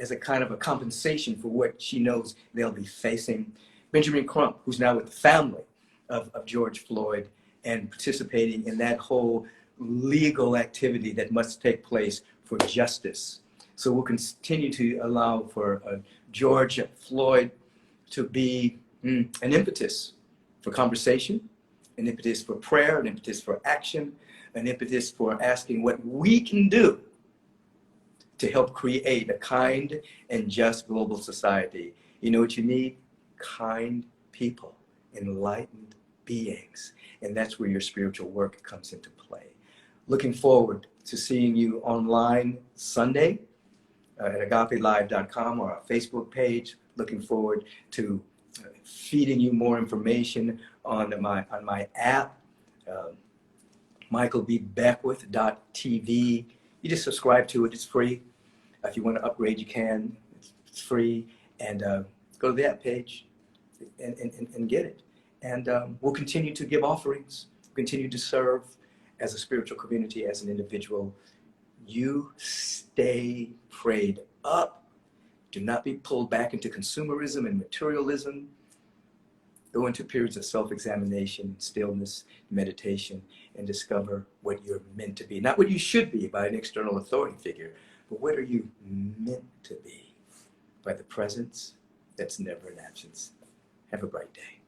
Speaker 1: as a kind of a compensation for what she knows they'll be facing. Benjamin Crump, who's now with the family of George Floyd and participating in that whole legal activity that must take place for justice. So we'll continue to allow for George Floyd to be an impetus for conversation, an impetus for prayer, an impetus for action, an impetus for asking what we can do to help create a kind and just global society. You know what you need? Kind people, enlightened beings. And that's where your spiritual work comes into play. Looking forward to seeing you online Sunday at agapelive.com or our Facebook page. Looking forward to feeding you more information on my app, michaelbbeckwith.tv. You just subscribe to it, it's free. If you want to upgrade, you can, it's free. And go to the app page and get it. And we'll continue to give offerings, continue to serve as a spiritual community, as an individual. You stay prayed up. Do not be pulled back into consumerism and materialism. Go into periods of self-examination, stillness, meditation, and discover what you're meant to be. Not what you should be by an external authority figure, but what are you meant to be by the presence that's never in absence. Have a bright day.